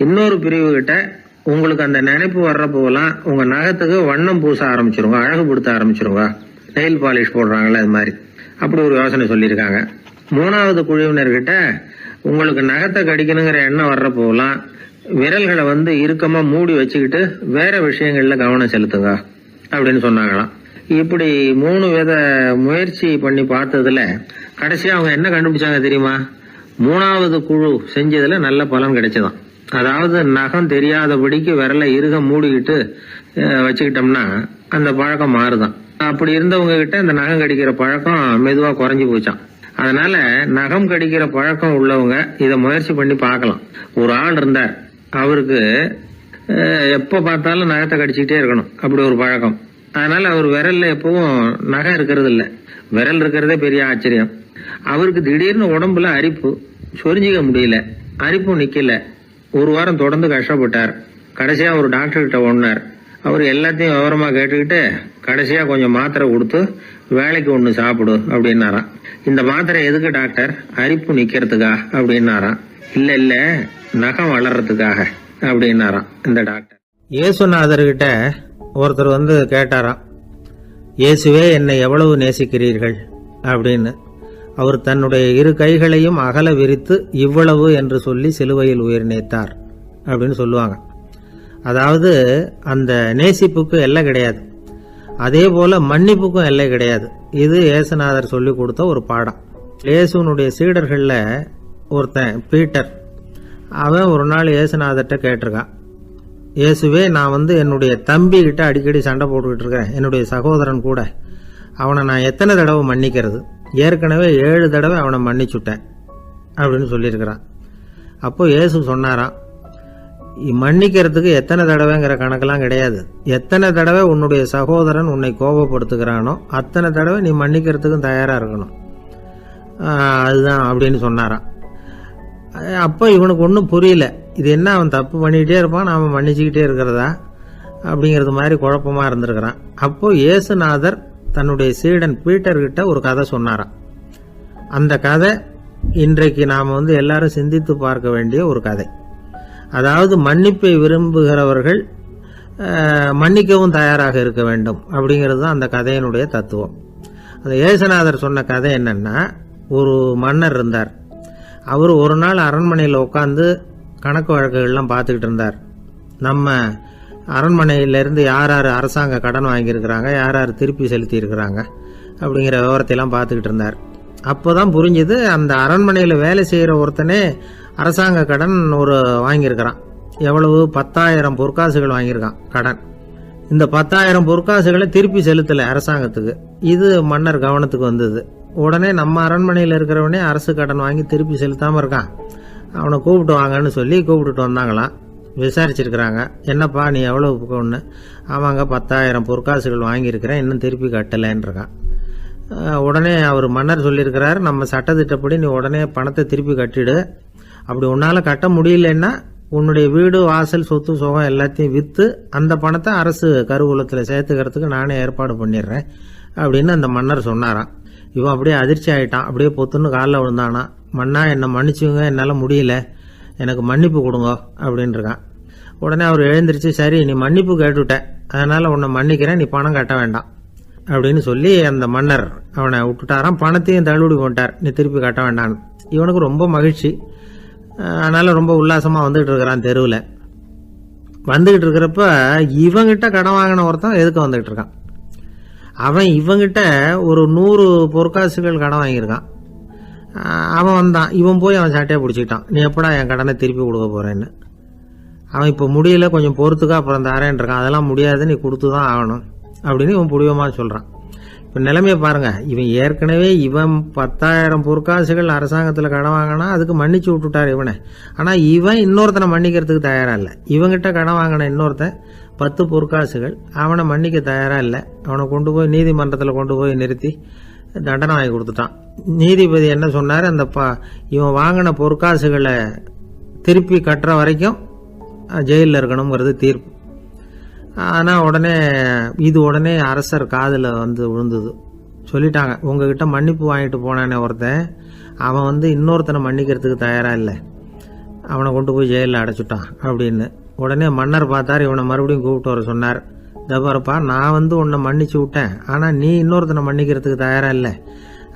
[SPEAKER 2] இன்னொரு பிரிவு கிட்ட உங்களுக்கு அந்த நினைப்பு வர்றப்போலாம் உங்க நகத்துக்கு வண்ணம் பூச ஆரம்பிச்சிருங்க, அழகுபடுத்த ஆரம்பிச்சிருங்க, நெயில் பாலிஷ் போடுறாங்களே அது மாதிரி, அப்படி ஒரு யோசனை சொல்லியிருக்காங்க. 3வது குழுவினர்கிட்ட உங்களுக்கு நகத்தை கடிக்கணுங்கிற எண்ணம் வர்றப்போலாம் விரல்களை இறுக்கமா மூடி வச்சுக்கிட்டு வேற விஷயங்கள்ல கவனம் செலுத்துங்க அப்படின்னு சொன்னாங்களாம். இப்படி 3 வித முயற்சி பண்ணி பார்த்ததுல கடைசியா அவங்க என்ன கண்டுபிடிச்சாங்க தெரியுமா? 3வது குழு செஞ்சதுல நல்ல பலன் கிடைச்சதாம். அதாவது நகம் தெரியாதபடிக்கு விரலை இறுக மூடிக்கிட்டு வச்சுக்கிட்டோம்னா அந்த பழக்கம் மாறுதான். அப்படி இருந்தவங்க கிட்ட இந்த நகம் கடிக்கிற பழக்கம் மெதுவா குறைஞ்சு போச்சான். அதனால நகம் கடிக்கிற பழக்கம் உள்ளவங்க இதை முயற்சி பண்ணி பார்க்கலாம். ஒரு ஆள் இருந்தார், அவருக்கு எப்ப பார்த்தாலும் நகத்தை கடிச்சுக்கிட்டே இருக்கணும், அப்படி ஒரு பழக்கம். அதனால அவர் விரல்ல எப்பவும் நகம் இருக்கிறது இல்லை, விரல் இருக்கிறதே பெரிய ஆச்சரியம். அவருக்கு திடீர்னு உடம்புல அரிப்பு, சொரிஞ்சிக்க முடியல, அரிப்பும் நிக்கல. 1 வாரம் தொடர்ந்து கஷ்டப்பட்டார். கடைசியா ஒரு டாக்டர் கிட்ட ஓடினார். அவர் எல்லாத்தையும் விவரமா கேட்டுக்கிட்டு கடைசியா கொஞ்சம் மாத்திரை கொடுத்து வேலைக்கு ஒண்ணு சாப்பிடு அப்படின்னாராம். இந்த மாத்திரை எதுக்கு டாக்டர்? அரிப்பு நிக்கிறதுக்கா அப்படின்னாராம். இல்ல நகம் வளர்றதுக்காக அப்படின்னாராம் இந்த டாக்டர். இயேசுநாதர்கிட்ட ஒருத்தர் கேட்டாராம், இயேசுவே என்னை எவ்வளவு நேசிக்கிறீர்கள் அப்படின்னு. அவர் தன்னுடைய 2 கைகளையும் அகல விரித்து இவ்வளவு என்று சொல்லி சிலுவையில் உயிர் நீத்தார் அப்படின்னு சொல்லுவாங்க. அதாவது அந்த நேசிப்புக்கு எல்லை கிடையாது, அதே போல மன்னிப்புக்கும் எல்லை கிடையாது. இது இயேசுநாதர் சொல்லி கொடுத்த ஒரு பாடம். இயேசுனுடைய சீடர்கள்ல ஒருத்தன் பீட்டர், அவன் ஒரு நாள் இயேசுநாதர்கிட்ட கேட்டிருக்கான், இயேசுவே நான் என்னுடைய தம்பி கிட்ட அடிக்கடி சண்டை போட்டுக்கிட்டு இருக்கிறேன், என்னுடைய சகோதரன் கூட, அவனை நான் எத்தனை தடவை மன்னிக்கிறது? ஏற்கனவே 7 தடவை அவனை மன்னிச்சுட்டேன் அப்படின்னு சொல்லியிருக்கிறான். அப்போ இயேசு சொன்னாராம், மன்னிக்கிறதுக்கு எத்தனை தடவைங்கிற கணக்கெல்லாம் கிடையாது. எத்தனை தடவை உன்னுடைய சகோதரன் உன்னை கோபப்படுத்துகிறானோ அத்தனை தடவை நீ மன்னிக்கிறதுக்கும் தயாரா இருக்கணும், அதுதான் அப்படின்னு சொன்னாராம். அப்போ இவனுக்கு ஒன்றும் புரியல, இது என்ன அவன் தப்பு பண்ணிக்கிட்டே இருப்பான், நாம மன்னிச்சுக்கிட்டே இருக்கிறதா அப்படிங்கிறது மாதிரி குழப்பமா இருந்திருக்கிறான். அப்போ இயேசுநாதர் தன்னுடைய சீடன் பீட்டர்கிட்ட ஒரு கதை சொன்னாராம். அந்த கதை இன்றைக்கு நாம எல்லாரும் சிந்தித்து பார்க்க வேண்டிய ஒரு கதை. அதாவது மன்னிப்பை விரும்புகிறவர்கள் மன்னிக்கவும் தயாராக இருக்க வேண்டும் அப்படிங்கிறது தான் அந்த கதையினுடைய தத்துவம். அந்த இயேசுநாதர் சொன்ன கதை என்னன்னா, ஒரு மன்னர் இருந்தார். அவர் ஒரு நாள் அரண்மனையில் உட்காந்து கணக்கு வழக்குகள்லாம் பார்த்துக்கிட்டு இருந்தார். நம்ம அரண்மனையிலிருந்து யார் யார் அரசாங்க கடன் வாங்கியிருக்கிறாங்க, யார் யார் திருப்பி செலுத்தி இருக்கிறாங்க அப்படிங்கிற விவரத்தையெல்லாம் பார்த்துக்கிட்டு இருந்தார். அப்போதான் புரிஞ்சுது, அந்த அரண்மனையில் வேலை செய்கிற ஒருத்தனே அரசாங்க கடன் வாங்கியிருக்கிறான். எவ்வளவு? 10,000 பொற்காசுகள் வாங்கியிருக்கான் கடன். இந்த 10,000 பொற்காசுகளை திருப்பி செலுத்தலை அரசாங்கத்துக்கு. இது மன்னர் கவனத்துக்கு வந்தது. உடனே நம்ம அரண்மனையில் இருக்கிறவனே அரசு கடன் வாங்கி திருப்பி செலுத்தாமல் இருக்கான், அவனை கூப்பிட்டு வாங்கன்னு சொல்லி கூப்பிட்டுட்டு வந்தாங்களாம். விசாரிச்சிருக்கிறாங்க, என்னப்பா நீ எவ்வளவு ஒன்று? ஆமாங்க 10,000 பொற்காசுகள் வாங்கியிருக்கிறேன், இன்னும் திருப்பி கட்டலைன்னு இருக்கான். உடனே அவர் மன்னர் சொல்லியிருக்கிறார், நம்ம சட்டத்திட்டப்படி நீ உடனே பணத்தை திருப்பி கட்டிடு. அப்படி உன்னால் கட்ட முடியலன்னா உன்னுடைய வீடு வாசல் சொத்து சுகம் எல்லாத்தையும் விற்று அந்த பணத்தை அரசு கருவூலத்தில் சேர்த்துக்கிறதுக்கு நானே ஏற்பாடு பண்ணிடுறேன் அப்படின்னு அந்த மன்னர் சொன்னாராம். இவன் அப்படியே அதிர்ச்சி ஆகிட்டான், அப்படியே பொத்துன்னு காலில் விழுந்தானா. மன்னா என்னை மன்னிச்சுங்க, என்னால் முடியல, எனக்கு மன்னிப்பு கொடுங்க அப்படின்னு இருக்கான். உடனே அவர் எழுந்திரிச்சு, சரி நீ மன்னிப்பு கேட்டுவிட்ட, அதனால் உன்னை மன்னிக்கிறேன், நீ பணம் கட்ட வேண்டாம் அப்படின்னு சொல்லி அந்த மன்னர் அவனை விட்டுட்டாராம். பணத்தையும் தள்ளுபடி போட்டார், நீ திருப்பி கட்ட வேண்டான்னு. இவனுக்கு ரொம்ப மகிழ்ச்சி, அதனால் ரொம்ப உல்லாசமாக வந்துகிட்டு இருக்கிறான். தெருவில் வந்துகிட்டு இருக்கிறப்ப இவங்கிட்ட கடன் வாங்கின ஒருத்தன் எதுக்கு வந்துகிட்டு இருக்கான். அவன் இவங்கிட்ட ஒரு 100 பொற்காசுகள் கடன் வாங்கியிருக்கான். அவன் வந்தான், இவன் போய் அவன் சாட்டையை பிடிச்சிக்கிட்டான், நீ எப்படா என் கடனை திருப்பி கொடுக்க போறேன்னு. அவன் இப்போ முடியல, கொஞ்சம் பொறுத்துக்கா, அப்புறம் தரேன் இருக்கான். அதெல்லாம் முடியாது, நீ கொடுத்து தான் ஆகணும் அப்படின்னு இவன் புடிவமாக சொல்கிறான். இப்போ நிலைமையை பாருங்கள், இவன் ஏற்கனவே 10,000 பொற்காசுகள் அரசாங்கத்தில் கடன் வாங்கினா அதுக்கு மன்னிச்சு விட்டுட்டார் இவனை. ஆனால் இவன் இன்னொருத்தனை மன்னிக்கிறதுக்கு தயாராக இல்லை. இவங்கிட்ட கடன் வாங்கின இன்னொருத்தன் 10 பொற்காசுகள் அவனை மன்னிக்க தயாராக இல்லை. அவனை கொண்டு போய் நீதிமன்றத்தில் கொண்டு போய் நிறுத்தி தண்டனை வாங்கி கொடுத்துட்டான். நீதிபதி என்ன சொன்னார், அந்த இவன் வாங்கின பொற்காசுகளை திருப்பி கட்டுற வரைக்கும் ஜெயிலில் இருக்கணுங்கிறது தீர்ப்பு. ஆனால் உடனே அரசர் காதில் விழுந்தது. சொல்லிட்டாங்க, உங்ககிட்ட மன்னிப்பு வாங்கிட்டு போனானே ஒருத்தன், அவன் இன்னொருத்தனை மன்னிக்கிறதுக்கு தயாராக இல்லை, அவனை கொண்டு போய் ஜெயிலில் அடைச்சிட்டான் அப்படின்னு. உடனே மன்னர் பார்த்தார், இவனை மறுபடியும் கூப்பிட்டு வர சொன்னார். தபாரப்பா, நான் உன்னை மன்னிச்சு விட்டேன், ஆனால் நீ இன்னொருத்தனை மன்னிக்கிறதுக்கு தயாராக இல்லை,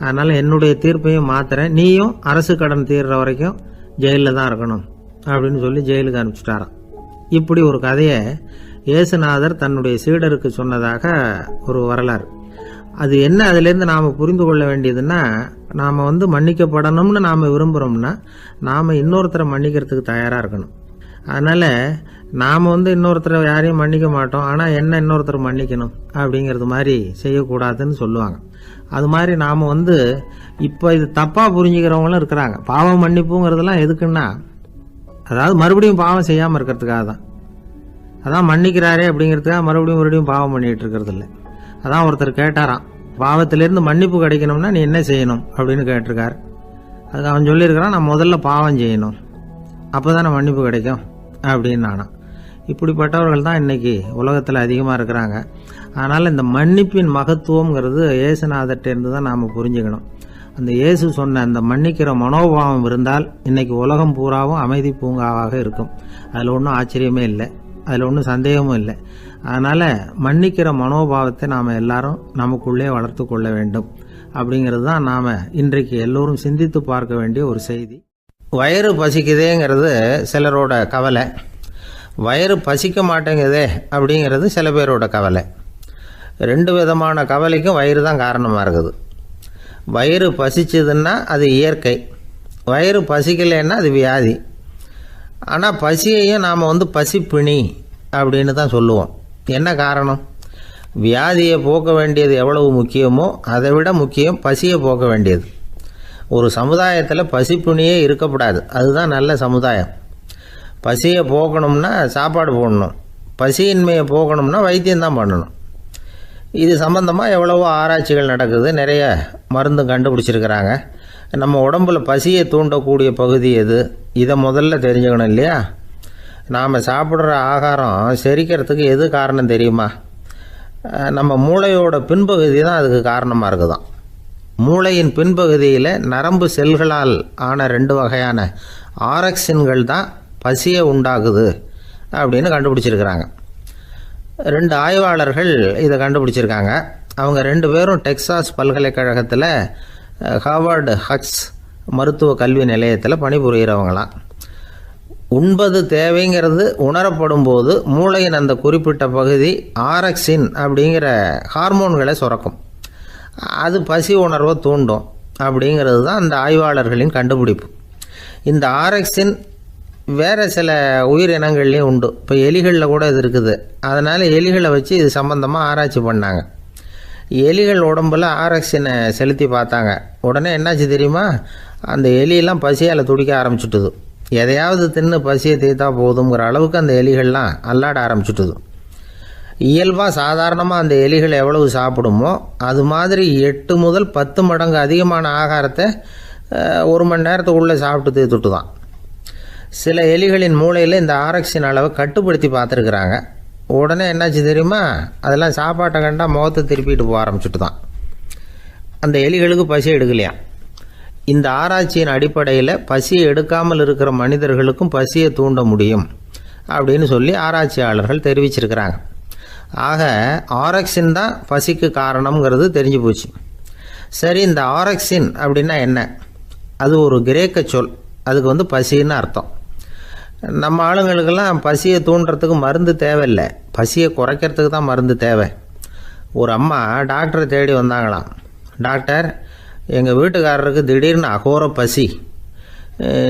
[SPEAKER 2] அதனால் என்னுடைய தீர்ப்பையும் மாத்துறேன், நீயும் அரசு கடன் தீர்ற வரைக்கும் ஜெயிலில் தான் இருக்கணும் அப்படின்னு சொல்லி ஜெயிலுக்கு அனுப்பிச்சிட்டாராம். இப்படி ஒரு கதையை இயேசுநாதர் தன்னுடைய சீடருக்கு சொன்னதாக ஒரு வரலாறு. அது என்ன, அதுலேருந்து நாம் புரிந்து கொள்ள வேண்டியதுன்னா, நாம் மன்னிக்கப்படணும்னு நாம் விரும்புகிறோம்னா நாம் இன்னொருத்தரை மன்னிக்கிறதுக்கு தயாராக இருக்கணும். அதனால் நாம் இன்னொருத்தரை யாரையும் மன்னிக்க மாட்டோம், ஆனால் என்ன இன்னொருத்தரை மன்னிக்கணும் அப்படிங்கிறது மாதிரி செய்யக்கூடாதுன்னு சொல்லுவாங்க. அது மாதிரி நாம் இப்போ இது தப்பாக புரிஞ்சுக்கிறவங்களும் இருக்கிறாங்க. பாவம் மன்னிப்புங்கிறதெல்லாம் எதுக்குன்னா, அதாவது மறுபடியும் பாவம் செய்யாமல் இருக்கிறதுக்காக தான். அதான் மன்னிக்கிறாரே அப்படிங்கிறதுக்காக மறுபடியும் பாவம் பண்ணிகிட்டு இருக்கிறது இல்லை. அதான் ஒருத்தர் கேட்டாராம், பாவத்திலேருந்து மன்னிப்பு கிடைக்கணும்னா நீ என்ன செய்யணும் அப்படின்னு கேட்டிருக்கார். அதுக்கு அவன் சொல்லியிருக்கிறான், நான் முதல்ல பாவம் செய்யணும், அப்போ தானே மன்னிப்பு கிடைக்கும் அப்படின்னு நானாம். இப்படிப்பட்டவர்கள் தான் இன்றைக்கி உலகத்தில் அதிகமாக இருக்கிறாங்க. அதனால் இந்த மன்னிப்பின் மகத்துவங்கிறது இயேசுநாதர்கிட்டேருந்து தான் நாம் புரிஞ்சுக்கணும். அந்த இயேசு சொன்ன அந்த மன்னிக்கிற மனோபாவம் இருந்தால் இன்றைக்கி உலகம் பூராவும் அமைதி பூங்காவாக இருக்கும். அதில் ஒன்றும் ஆச்சரியமே இல்லை, அதில் ஒன்றும் சந்தேகமும் இல்லை. அதனால் மன்னிக்கிற மனோபாவத்தை நாம் எல்லாரும் நமக்குள்ளே வளர்த்து கொள்ள வேண்டும் அப்படிங்கிறது தான் நாம் இன்றைக்கு எல்லோரும் சிந்தித்து பார்க்க வேண்டிய ஒரு செய்தி. வயிறு பசிக்குதேங்கிறது சிலரோட கவலை, வயிறு பசிக்க மாட்டேங்குதே அப்படிங்கிறது சில பேரோட கவலை. 2 விதமான கவலைக்கும் வயிறு தான் காரணமாக இருக்குது. வயிறு பசிச்சதுன்னா அது இயற்கை, வயிறு பசிக்கலைன்னா அது வியாதி. ஆனால் பசியையும் நாம் பசிப்பிணி அப்படின்னு தான் சொல்லுவோம். என்ன காரணம்? வியாதியை போக்க வேண்டியது எவ்வளவு முக்கியமோ அதை விட முக்கியம் பசியை போக்க வேண்டியது. ஒரு சமுதாயத்தில் பசிப்பிணியே இருக்கக்கூடாது, அதுதான் நல்ல சமுதாயம். பசியை போக்கணும்னா சாப்பாடு போடணும், பசியின்மையை போக்கணும்னா வைத்தியம்தான் பண்ணணும். இது சம்பந்தமாக எவ்வளவோ ஆராய்ச்சிகள் நடக்குது, நிறைய மருந்து கண்டுபிடிச்சிருக்கிறாங்க. நம்ம உடம்புல பசியை தூண்டக்கூடிய பகுதி எது, இதை முதல்ல தெரிஞ்சுக்கணும் இல்லையா? நாம் சாப்பிட்ற ஆகாரம் செரிக்கிறதுக்கு எது காரணம் தெரியுமா? நம்ம மூளையோட பின்பகுதி தான் அதுக்கு காரணமாக இருக்குதாம். மூளையின் பின்பகுதியில் நரம்பு செல்களால் ஆன 2 வகையான ஆரக்சின்கள் தான் பசியை உண்டாக்குது அப்படின்னு கண்டுபிடிச்சிருக்கிறாங்க. 2 ஆய்வாளர்கள் இதை கண்டுபிடிச்சிருக்காங்க. அவங்க 2 பேரும் டெக்சாஸ் பல்கலைக்கழகத்தில் ஹார்வர்டு ஹக்ஸ் மருத்துவ கல்வி நிலையத்தில் பணிபுரிகிறவங்களாம். உண்பது தேவைங்கிறது உணரப்படும் போது மூளையின் அந்த குறிப்பிட்ட பகுதி ஆரக்சின் அப்படிங்கிற ஹார்மோன்களை சுரக்கும். அது பசி உணர்வை தூண்டும் அப்படிங்கிறது தான் அந்த ஆய்வாளர்களின் கண்டுபிடிப்பு. இந்த ஆரக்சின் வேறு சில உயிரினங்கள்லேயும் உண்டு. இப்போ எலிகளில் கூட இது இருக்குது. அதனால் எலிகளை வச்சு இது சம்பந்தமாக ஆராய்ச்சி பண்ணாங்க. எலிகள் உடம்பில் ஆரக்சினை செலுத்தி பார்த்தாங்க. உடனே என்னாச்சு தெரியுமா? அந்த எலியெல்லாம் பசியால் துடிக்க ஆரம்பிச்சுட்டுது. எதையாவது தின்னு பசியை தீர்த்தா போதுங்கிற அளவுக்கு அந்த எலிகள்லாம் அல்லாட ஆரம்பிச்சுட்டுது. இயல்பாக சாதாரணமாக அந்த எலிகள் எவ்வளவு சாப்பிடுமோ அது மாதிரி 8 முதல் 10 மடங்கு அதிகமான ஆகாரத்தை 1 மணி நேரத்துக்குள்ளே சாப்பிட்டு தீர்த்துட்டு தான். சில எலிகளின் மூளையில் இந்த ஆரக்சின் அளவை கட்டுப்படுத்தி பார்த்துருக்குறாங்க. உடனே என்னாச்சு தெரியுமா? அதெல்லாம் சாப்பாட்டை கண்டால் முகத்தை திருப்பிட்டு போக ஆரம்பிச்சுட்டு தான். அந்த எலிகளுக்கு பசி எடுக்கலையாம். இந்த ஆராய்ச்சியின் அடிப்படையில் பசியை எடுக்காமல் இருக்கிற மனிதர்களுக்கும் பசியை தூண்ட முடியும் அப்படின்னு சொல்லி ஆராய்ச்சியாளர்கள் தெரிவிச்சிருக்கிறாங்க. ஆக ஆரக்சின் தான் பசிக்கு காரணம்ங்கிறது தெரிஞ்சு போச்சு. சரி, இந்த ஆரக்சின் அப்படின்னா என்ன? அது ஒரு கிரேக்க சொல். அதுக்கு பசின்னு அர்த்தம். நம்ம ஆளுங்களுக்கெல்லாம் பசியை தூண்டுறதுக்கு மருந்து தேவையில்லை, பசியை குறைக்கிறதுக்கு தான் மருந்து தேவை. ஒரு அம்மா டாக்டரை தேடி வந்தாங்களாம். டாக்டர், எங்கள் வீட்டுக்காரருக்கு திடீர்னு அகோர பசி,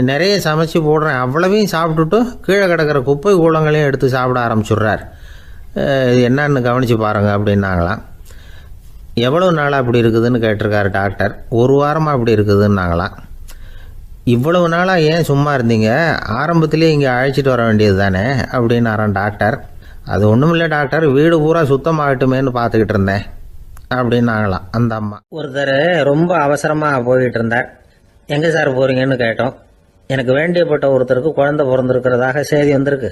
[SPEAKER 2] நிறைய சமைச்சு போடுறேன், அவ்வளவையும் சாப்பிட்டுட்டு கீழே கிடக்கிற குப்பை கூலங்களையும் எடுத்து சாப்பிட ஆரம்பிச்சுட்றார், இது என்னன்னு கவனித்து பாருங்கள் அப்படின்னாங்களாம். எவ்வளோ நாளாக அப்படி இருக்குதுன்னு கேட்டிருக்காரு டாக்டர். ஒரு வாரமாக அப்படி இருக்குதுன்னாங்களாம். இவ்வளவு நாளாக ஏன் சும்மா இருந்தீங்க, ஆரம்பத்திலே இங்கே அழைச்சிட்டு வர வேண்டியது தானே அப்படின்னாரான் டாக்டர். அது ஒன்றும் இல்லை டாக்டர், வீடு பூரா சுத்தமாகட்டுமேன்னு பார்த்துக்கிட்டு இருந்தேன் அப்படின்னாங்களாம் அந்த அம்மா.
[SPEAKER 1] ஒருத்தர் ரொம்ப அவசரமாக போயிட்டு இருந்தார். எங்கே சார் போகிறீங்கன்னு கேட்டோம். எனக்கு வேண்டியப்பட்ட ஒருத்தருக்கு குழந்தை பிறந்திருக்கிறதாக செய்தி வந்திருக்கு,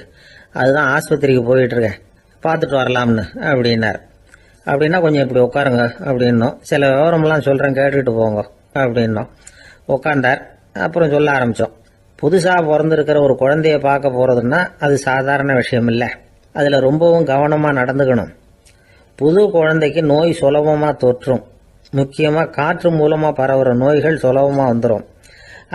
[SPEAKER 1] அதுதான் ஆஸ்பத்திரிக்கு போயிட்டுருக்கேன், பார்த்துட்டு வரலாம்னு அப்படின்னார். அப்படின்னா கொஞ்சம் இப்படி உட்காருங்க அப்படின்னோம். சில விவரமெல்லாம் சொல்கிறேன் கேட்டுக்கிட்டு போங்க அப்படின்னோம். உட்காந்தார். அப்புறம் சொல்ல ஆரம்பித்தோம். புதுசாக பிறந்திருக்கிற ஒரு குழந்தைய பார்க்க போகிறதுன்னா அது சாதாரண விஷயம் இல்லை. அதில் ரொம்பவும் கவனமாக நடந்துக்கணும். புது குழந்தைக்கு நோய் சுலபமாக தொற்றும். முக்கியமாக காற்று மூலமாக பரவுகிற நோய்கள் சுலபமாக வந்துடும்.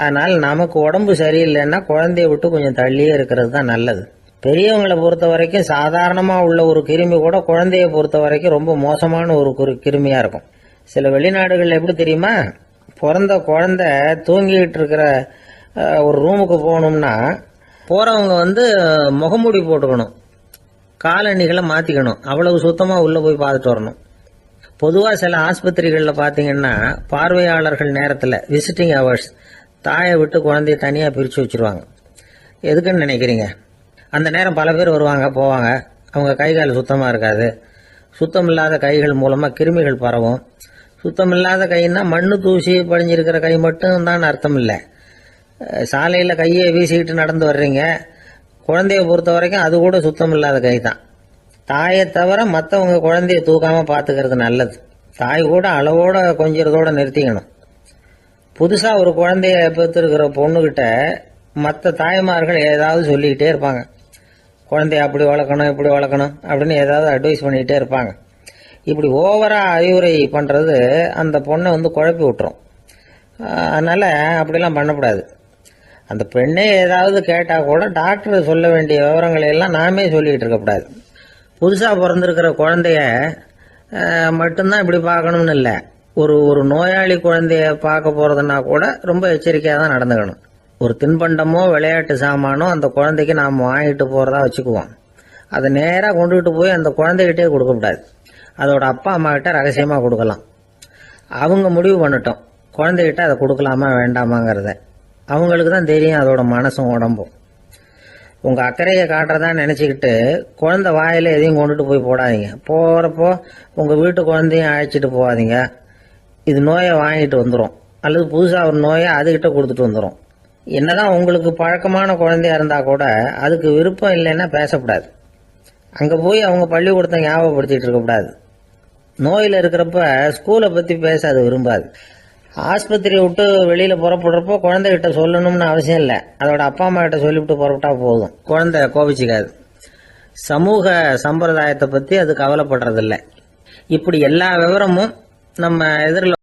[SPEAKER 1] அதனால் நமக்கு உடம்பு சரியில்லைன்னா குழந்தைய விட்டு கொஞ்சம் தள்ளியே இருக்கிறது தான் நல்லது. பெரியவங்களை பொறுத்த வரைக்கும் சாதாரணமாக உள்ள ஒரு கிருமி கூட குழந்தைய பொறுத்த வரைக்கும் ரொம்ப மோசமான ஒரு கிருமியாக இருக்கும். சில வெளிநாடுகளில் எப்படி தெரியுமா, பிறந்த குழந்தை தூங்கிக்கிட்டு இருக்கிற ஒரு ரூமுக்கு போகணும்னா போகிறவங்க முகமூடி போட்டுக்கணும், காலணிகளை மாற்றிக்கணும், அவ்வளவு சுத்தமாக உள்ளே போய் பார்த்துட்டு வரணும். பொதுவாக சில ஆஸ்பத்திரிகளில் பார்த்தீங்கன்னா பார்வையாளர்கள் நேரத்தில் விசிட்டிங் ஹவர்ஸ் தாயை விட்டு குழந்தைய தனியாக பிரித்து வச்சுருவாங்க. எதுக்குன்னு நினைக்கிறீங்க? அந்த நேரம் பல பேர் வருவாங்க போவாங்க, அவங்க கை கால் சுத்தமாக இருக்காது. சுத்தம் இல்லாத கைகள் மூலமாக கிருமிகள் பரவும். சுத்தம் இல்லாத கைன்னா மண்ணு தூசி படிஞ்சிருக்கிற கை மட்டும் தான் அர்த்தம் இல்லை. சாலையில் கையை வீசிக்கிட்டு நடந்து வர்றீங்க, குழந்தைய பொறுத்த வரைக்கும் அது கூட சுத்தம் இல்லாத கை தான். தாயை தவிர மற்றவங்க குழந்தைய தூக்காமல் பார்த்துக்கிறது நல்லது. தாய் கூட அளவோட கொஞ்சிறதோடு நிறுத்திக்கணும். புதுசாக ஒரு குழந்தைய பெற்றிருக்கிற பொண்ணுக்கிட்ட மற்ற தாய்மார்கள் ஏதாவது சொல்லிக்கிட்டே இருப்பாங்க. குழந்தைய அப்படி வளர்க்கணும் இப்படி வளர்க்கணும் அப்படின்னு ஏதாவது அட்வைஸ் பண்ணிக்கிட்டே இருப்பாங்க. இப்படி ஓவராக அறிவுரை பண்ணுறது அந்த பொண்ணை குழப்பி விட்டுரும். அதனால் அப்படிலாம் பண்ணக்கூடாது. அந்த பெண்ணே ஏதாவது கேட்டால் கூட டாக்டர் சொல்ல வேண்டிய விவரங்களை எல்லாம் நாமே சொல்லிக்கிட்டு இருக்கக்கூடாது. புதுசாக பிறந்திருக்கிற குழந்தைய மட்டும்தான் இப்படி பார்க்கணும்னு இல்லை. ஒரு நோயாளி குழந்தைய பார்க்க போகிறதுனா கூட ரொம்ப எச்சரிக்கையாக தான் நடந்துக்கணும். ஒரு தின்பண்டமோ விளையாட்டு சாமானோ அந்த குழந்தைக்கு நாம் வாங்கிட்டு போகிறதா வச்சுக்குவோம். அதை நேராக கொண்டுகிட்டு போய் அந்த குழந்தைகிட்டே கொடுக்கக்கூடாது. அதோட அப்பா அம்மா கிட்ட ரகசியமாக கொடுக்கலாம். அவங்க முடிவு பண்ணட்டும் குழந்தைகிட்ட அதை கொடுக்கலாமா வேண்டாமாங்கிறத. அவங்களுக்கு தான் தெரியும் அதோட மனசும் உடம்பும். உங்கள் அக்கறையை காட்டுறதா நினச்சிக்கிட்டு குழந்தை வாயில் எதையும் கொண்டுட்டு போய் போடாதீங்க. போகிறப்போ உங்கள் வீட்டு குழந்தையும் அழைச்சிட்டு போகாதீங்க. இது நோயை வாங்கிட்டு வந்துடும், அல்லது புதுசாக ஒரு நோயை அதுக்கிட்ட கொடுத்துட்டு வந்துடும். என்னதான் உங்களுக்கு பழக்கமான குழந்தையா இருந்தால் கூட அதுக்கு விருப்பம் இல்லைன்னா பேசக்கூடாது. அங்கே போய் அவங்க பள்ளிக்கூடத்தை ஞாபகப்படுத்திட்டு இருக்கக்கூடாது. நோயில் இருக்கிறப்ப ஸ்கூலை பற்றி பேச அது விரும்பாது. ஆஸ்பத்திரியை விட்டு வெளியில் புறப்படுறப்போ குழந்தைகிட்ட சொல்லணும்னு அவசியம் இல்லை. அதோட அப்பா அம்மா கிட்ட சொல்லிவிட்டு புறப்பட்டா போதும், குழந்தை கோபிச்சிக்காது. சமூக சம்பிரதாயத்தை பற்றி அது கவலைப்படுறதில்லை. இப்படி எல்லா விவரமும் நம்ம எதிரில்